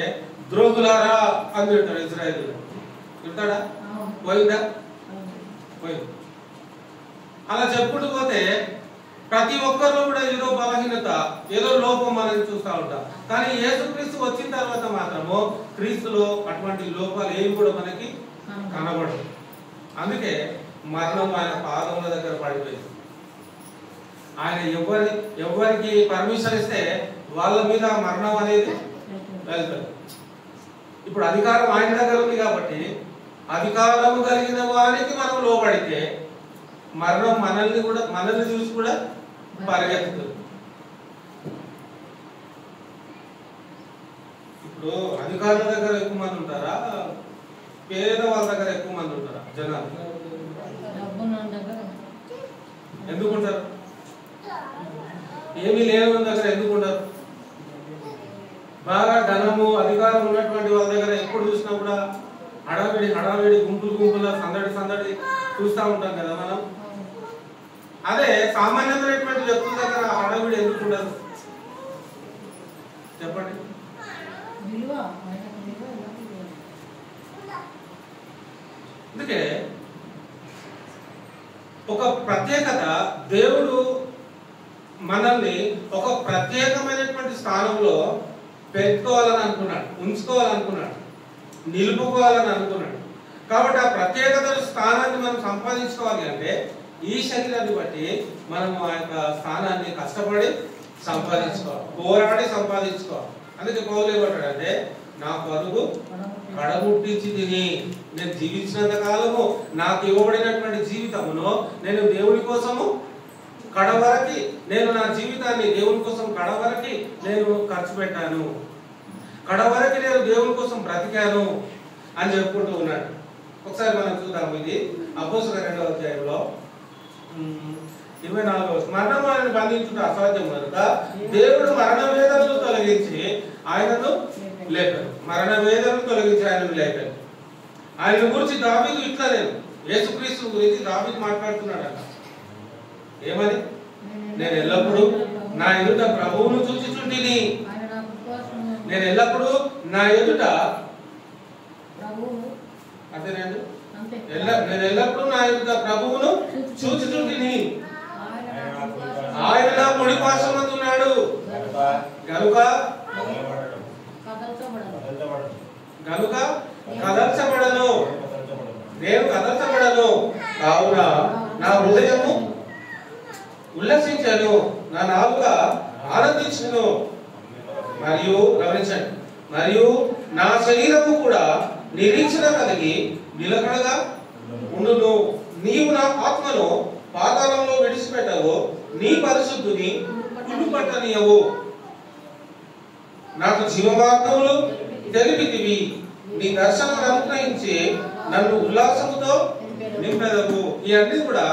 ద్రోగులారా అని తింటాడు ఇజ్రాయేల్. తింటాడా? పోయిందా? పోయింది. అలా చెప్పుకుంటూ పోతే ప్రతి ఒక్కరిలో కూడా ఏదో బలహీనత, ఏదో లోపం మనం చూస్తూ ఉంటాం. కానీ యేసుక్రీస్తు వచ్చిన తర్వాత మాత్రము క్రీస్తులో అటువంటి లోపాలు ఏవి కూడా మనకి కనబడదు. అందుకే మరణం ఆయన పాదముల దగ్గర పడిపోయింది. ఆయన ఎవరికి పర్మిషన్ ఇస్తే వాళ్ళ మీద మరణం అనేది వెళ్తుంది. ఇప్పుడు అధికారం ఆయన దగ్గర ఉంది కాబట్టి అధికారం కలిగిన వారికి మనం లోబడితే మరణం మనల్ని చూసి కూడా పరిగెత్తుతుంది. ఇప్పుడు అధికారుల దగ్గర ఎక్కువ మంది ఉంటారా, పేద వాళ్ళ దగ్గర ఎక్కువ మంది ఉంటారా జనాలు? ఎందుకుంటారు? ఏమీ లేని వాళ్ళ దగ్గర ఎందుకుంటారు? బాగా ధనము అధికారం ఉన్నటువంటి వాళ్ళ దగ్గర ఎప్పుడు చూసినా కూడా హడావిడి గుంపుల సందడి చూస్తూ ఉంటాం కదా మనం. అదే సామాన్యమైనటువంటి వ్యక్తుల దగ్గర హడావిడి ఎందుకు ఉండదు చెప్పండి? అందుకే ఒక ప్రత్యేకత, దేవుడు మనల్ని ఒక ప్రత్యేకమైనటువంటి స్థానంలో పెట్టుకోవాలని అనుకున్నాడు, ఉంచుకోవాలనుకున్నాడు, నిలుపుకోవాలని అనుకున్నాడు. కాబట్టి ఆ ప్రత్యేకత స్థానాన్ని మనం సంపాదించుకోవాలి అంటే ఈ శరీరాన్ని బట్టి మనం ఆ యొక్క స్థానాన్ని కష్టపడి సంపాదించుకోవాలి, పోరాడి సంపాదించుకోవాలి. అందుకే పౌలు ఏమంటాడంటే నా పరుగు కడముట్టించి తిని, నేను జీవించినంత కాలము నాకు ఇవ్వబడినటువంటి జీవితమును నేను దేవుని కోసము కడవరకి, నేను నా జీవితాన్ని దేవుని కోసం కడవరకి నేను ఖర్చు పెట్టాను, కడవరకి నేను దేవుని కోసం బ్రతికాను అని చెప్పుకుంటూ ఉన్నాడు. ఒకసారి మనం చూద్దాం. ఇది అపోస్తలుల 2వ అధ్యాయంలో 24వ వచనం. మరణము ఆయనను బంధించుట అసాధ్యం కనుక దేవుడు మరణ వేదనను తొలగించి ఆయనను లేపాడు. మరణ వేదనను తొలగించి ఆయనను లేపాడు. ఆయన గురించి దావీదు ఇట్లా లేదు, యేసుక్రీస్తు గురించి దావీదు మాట్లాడుతున్నాడట. ఏమని? నేను ఎల్లప్పుడూ నా ఎదుట ప్రభువును చూచుచుంటిని. నేను ఎల్లప్పుడూ నా ఎదుట అంతేనండి, నేను ఎల్లప్పుడూ నా ఎదుట ప్రభువును చూచుచుంటిని. ఆయన నా పొడి పార్శ్వమందు ఉన్నాడు గనుక కదల్చబడను, నేను కదల్చబడను. కావున నా హృదయము ఉల్లసించను, నా నాలుక ఆనందించును. మరియు గమనించండి, మరియు నా శరీరము కూడా నిరీక్షణ కలిగి నిలకడగా ఉండును. నీవు నా ఆత్మను పాతాళంలో విడిచిపెట్టవు, నీ పరిశుద్ధుని కుళ్ళుపట్టనీయవు. నాకు జీవమార్గములు తెలిపితివి, నీ దర్శనం అనుగ్రహించి నన్ను ఉల్లాసముతో నింపెదవు. ఇవన్నీ కూడా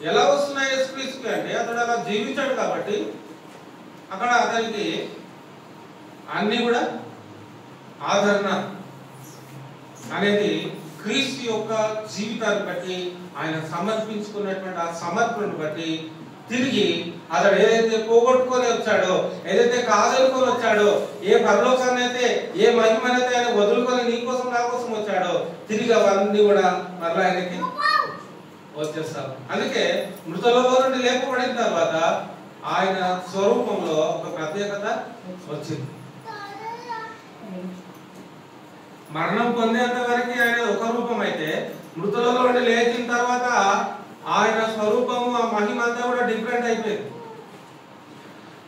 ఎలా వస్తున్నాయి యేసుక్రీస్తుకి అంటే అతడు అలా జీవించాడు కాబట్టి అక్కడ అతనికి అన్ని కూడా ఆదరణ అనేది క్రీస్తు యొక్క జీవితాన్ని బట్టి, ఆయన సమర్పించుకున్నటువంటి ఆ సమర్పణను బట్టి తిరిగి అతడు ఏదైతే పోగొట్టుకొని వచ్చాడో, ఏదైతే కాదనుకొని వచ్చాడో, ఏ పరలోకాన్ని అయితే, ఏ మహిమనైతే ఆయన వదులుకొని నీ కోసం నా కోసం వచ్చాడో, తిరిగి అవన్నీ కూడా మరలా ఆయనకి వచ్చేస్తారు. అందుకే మృతులలో నుండి లేపబడిన తర్వాత ఆయన స్వరూపంలో ఒక ప్రత్యేకత వచ్చింది. మరణం పొందేంత వరకు ఆయన ఒక రూపం అయితే, మృతులలో నుండి లేచిన తర్వాత ఆయన స్వరూపము, ఆ మహిమ అంతా కూడా డిఫరెంట్ అయిపోయింది.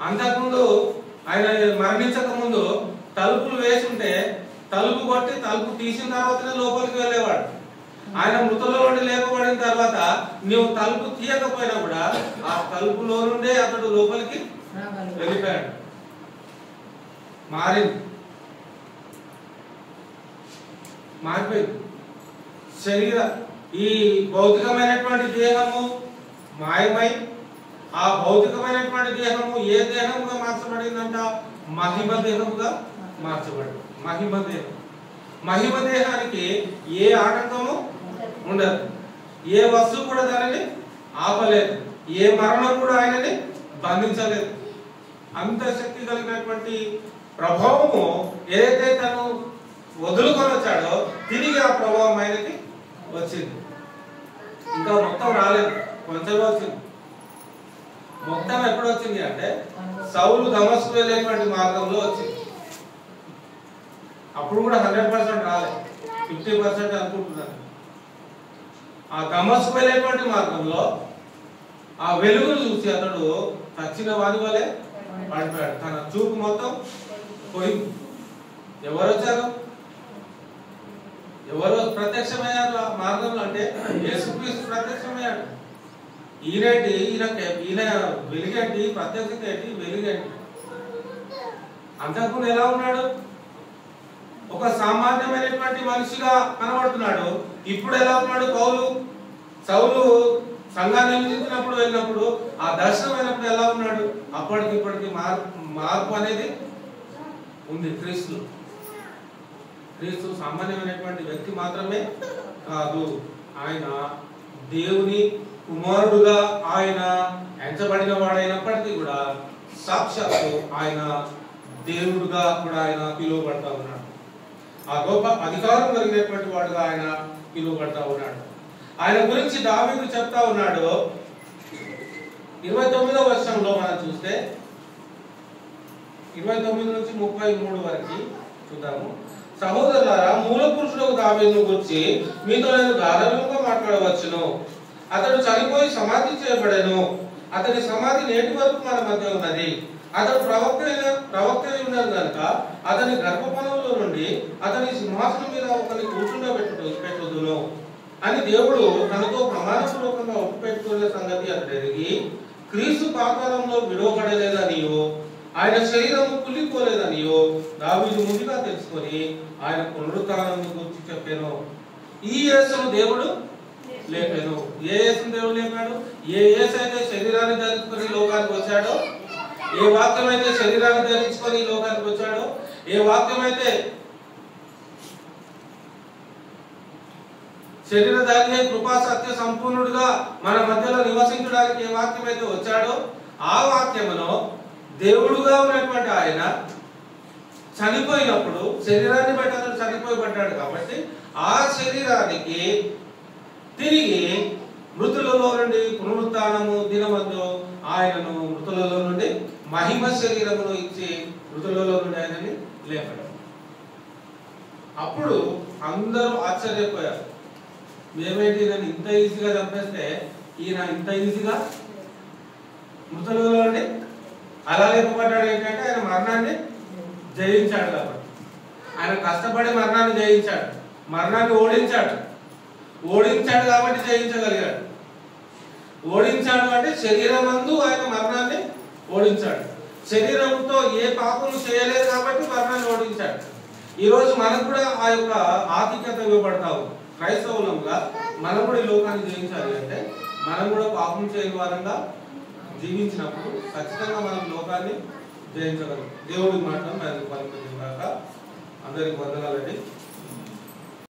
అంతకుముందు ఆయన మరణించక ముందు తలుపులు వేసుంటే తలుపు కొట్టి తలుపు తీసిన తర్వాతనే లోపలికి వెళ్ళేవాడు. ఆయన మృతుల్లో నుండి లేపబడిన తర్వాత నువ్వు తలుపు తీయకపోయినా కూడా ఆ తలుపులో నుండే అతడు లోపలికి వెళ్ళిపోయాడు. మారిపోయింది శరీర ఈ భౌతికమైనటువంటి దేహము మాయమై ఆ భౌతికమైనటువంటి దేహము ఏ దేహముగా మార్చబడిందంట? మహిమ దేహముగా మార్చబడింది. మహిమ దేహానికి ఏ ఆటంకము ఉండదు, ఏ వస్తువు కూడా దానిని ఆపలేదు, ఏ మరణం కూడా ఆయనని బంధించలేదు. అంత శక్తి కలిగినటువంటి ప్రభావము ఏదైతే తను వదులుకొని వచ్చాడో తిరిగి ఆ ప్రభావం ఆయనకి వచ్చింది. ఇంకా మొత్తం రాలేదు, కొంచెం వచ్చింది. మొత్తం ఎప్పుడు వచ్చింది అంటే సౌలు దమస్కు వెళ్ళేటువంటి మార్గంలో వచ్చింది. అప్పుడు కూడా 100% రాలేదు, 50% అనుకుంటున్నాను. ఆ దమస్కు వెళ్ళేటువంటి మార్గంలో ఆ వెలుగును చూసి అతడు చచ్చిన వారి వలె పడిపోయాడు. తన చూపు మొత్తం పోయింది. ఎవరు వచ్చారు? ఎవరు ప్రత్యక్షమయ్యారు ఆ మార్గంలో అంటే యేసుక్రీస్తు ప్రత్యక్షమయ్యాడు. ఈయన వెలుగేంటి, ప్రత్యక్షత ఏంటి, వెలుగేంటి? అంతకుముందు ఎలా ఉన్నాడు? ఒక సామాన్యమైనటువంటి మనిషిగా కనబడుతున్నాడు. ఇప్పుడు ఎలా ఉన్నాడు? సౌలు సంఘాన్ని నిలిచినప్పుడు వెళ్ళినప్పుడు ఆ దర్శనం అయినప్పుడు ఎలా ఉన్నాడు? అప్పటికి ఇప్పటికి మార్పు అనేది ఉంది. క్రీస్తు సామాన్యమైనటువంటి వ్యక్తి మాత్రమే కాదు, ఆయన దేవుని కుమారుడుగా ఆయన ఎంచబడిన వాడైనప్పటికీ కూడా సాక్షాత్తు ఆయన దేవుడుగా కూడా ఆయన పిలువబడతా ఉన్నాడు. ఆ గొప్ప అధికారం కలిగినటువంటి వాడుగా ఆయన పిలువబడతా ఉన్నాడు. ఆయన గురించి దావీదు చెప్తా ఉన్నాడు. 29వ వచనంలో మనం చూస్తే 29 నుంచి 33 వరకు చూద్దాము. సహోదరులారా, మూల పురుషులకు దావీదును గురించి మీతో నేను గాఢంగా మాట్లాడవచ్చును. అతడు చనిపోయి సమాధి చేయబడెను. అతని సమాధి నేటి వరకు మన మధ్య ఉన్నది. అతడు ప్రవక్త ఉన్నారు కనుక అతని గర్భఫలంలో నుండి అతని సింహాసనం మీద ఒకరిని కూర్చుండబెట్టుదును అని దేవుడు తనతో ప్రమాణపూర్వకంగా ఒప్పుపెట్టుకునే సంగతి అతడు ఎరిగి క్రీస్తు పాతాళంలో విడవబడలేదనియో ఆయన శరీరం కుళ్ళిపోలేదనియో దావీదు ముందుగా తెలుసుకొని ఆయన పునరుత్థానం గురించి చెప్పాను. ఈ యేసును దేవుడు లేపాను. ఏ యేసును దేవుడు లేపాడు? ఏ యేసు అయితే శరీరాన్ని ధరించుకొని లోకానికి వచ్చాడో, ఏ వాక్యం అయితే శరీరాన్ని ధరించుకొని లోకానికి వచ్చాడో, ఏ వాక్యం అయితే శరీరధారి కృపా సత్య సంపూర్ణుడిగా మన మధ్యలో నివసించడానికి ఏ వాక్యం అయితే వచ్చాడో, ఆ వాక్యములో దేవుడుగా ఉన్నటువంటి ఆయన చనిపోయినప్పుడు శరీరాన్ని బట్టి అతను చనిపోయి పడ్డాడు కాబట్టి ఆ శరీరానికి తిరిగి మృతులలో నుండి పునరుత్థానము దినమందు ఆయనను మృతులలో నుండి మహిమ శరీరమును ఇచ్చి మృతులలో నుండి ఆయనని లేపడం. అప్పుడు అందరూ ఆశ్చర్యపోయారు. ఏమైతే ఈయన ఇంత ఈజీగా చంపేస్తే ఈయన ఇంత ఈజీగా మృతులలో నుండి అలా లేపబడ్డాడు. ఏంటంటే ఆయన మరణాన్ని జయించాడు కాబట్టి. ఆయన కష్టపడి మరణాన్ని జయించాడు, మరణాన్ని ఓడించాడు. ఓడించాడు కాబట్టి జయించగలిగాడు. ఓడించాడు అంటే శరీరమందు ఆయన మరణాన్ని ఓడించాడు. శరీరంతో ఏ పాపము చేయలేదు కాబట్టి మరణాన్ని ఓడించాడు. ఈరోజు మనకు కూడా ఆ యొక్క ఆధిక్యత ఇవ్వబడతావు. క్రైస్తవులంగా మనం కూడా ఈ లోకాన్ని జయించాలి అంటే మనం కూడా పాపం చేయని వారంగా జీవించినప్పుడు ఖచ్చితంగా మనం లోకాన్ని జయించగలం. దేవుడి మాటలు మనకు పలుకుతుంది కాక అందరికి వందనాలండి.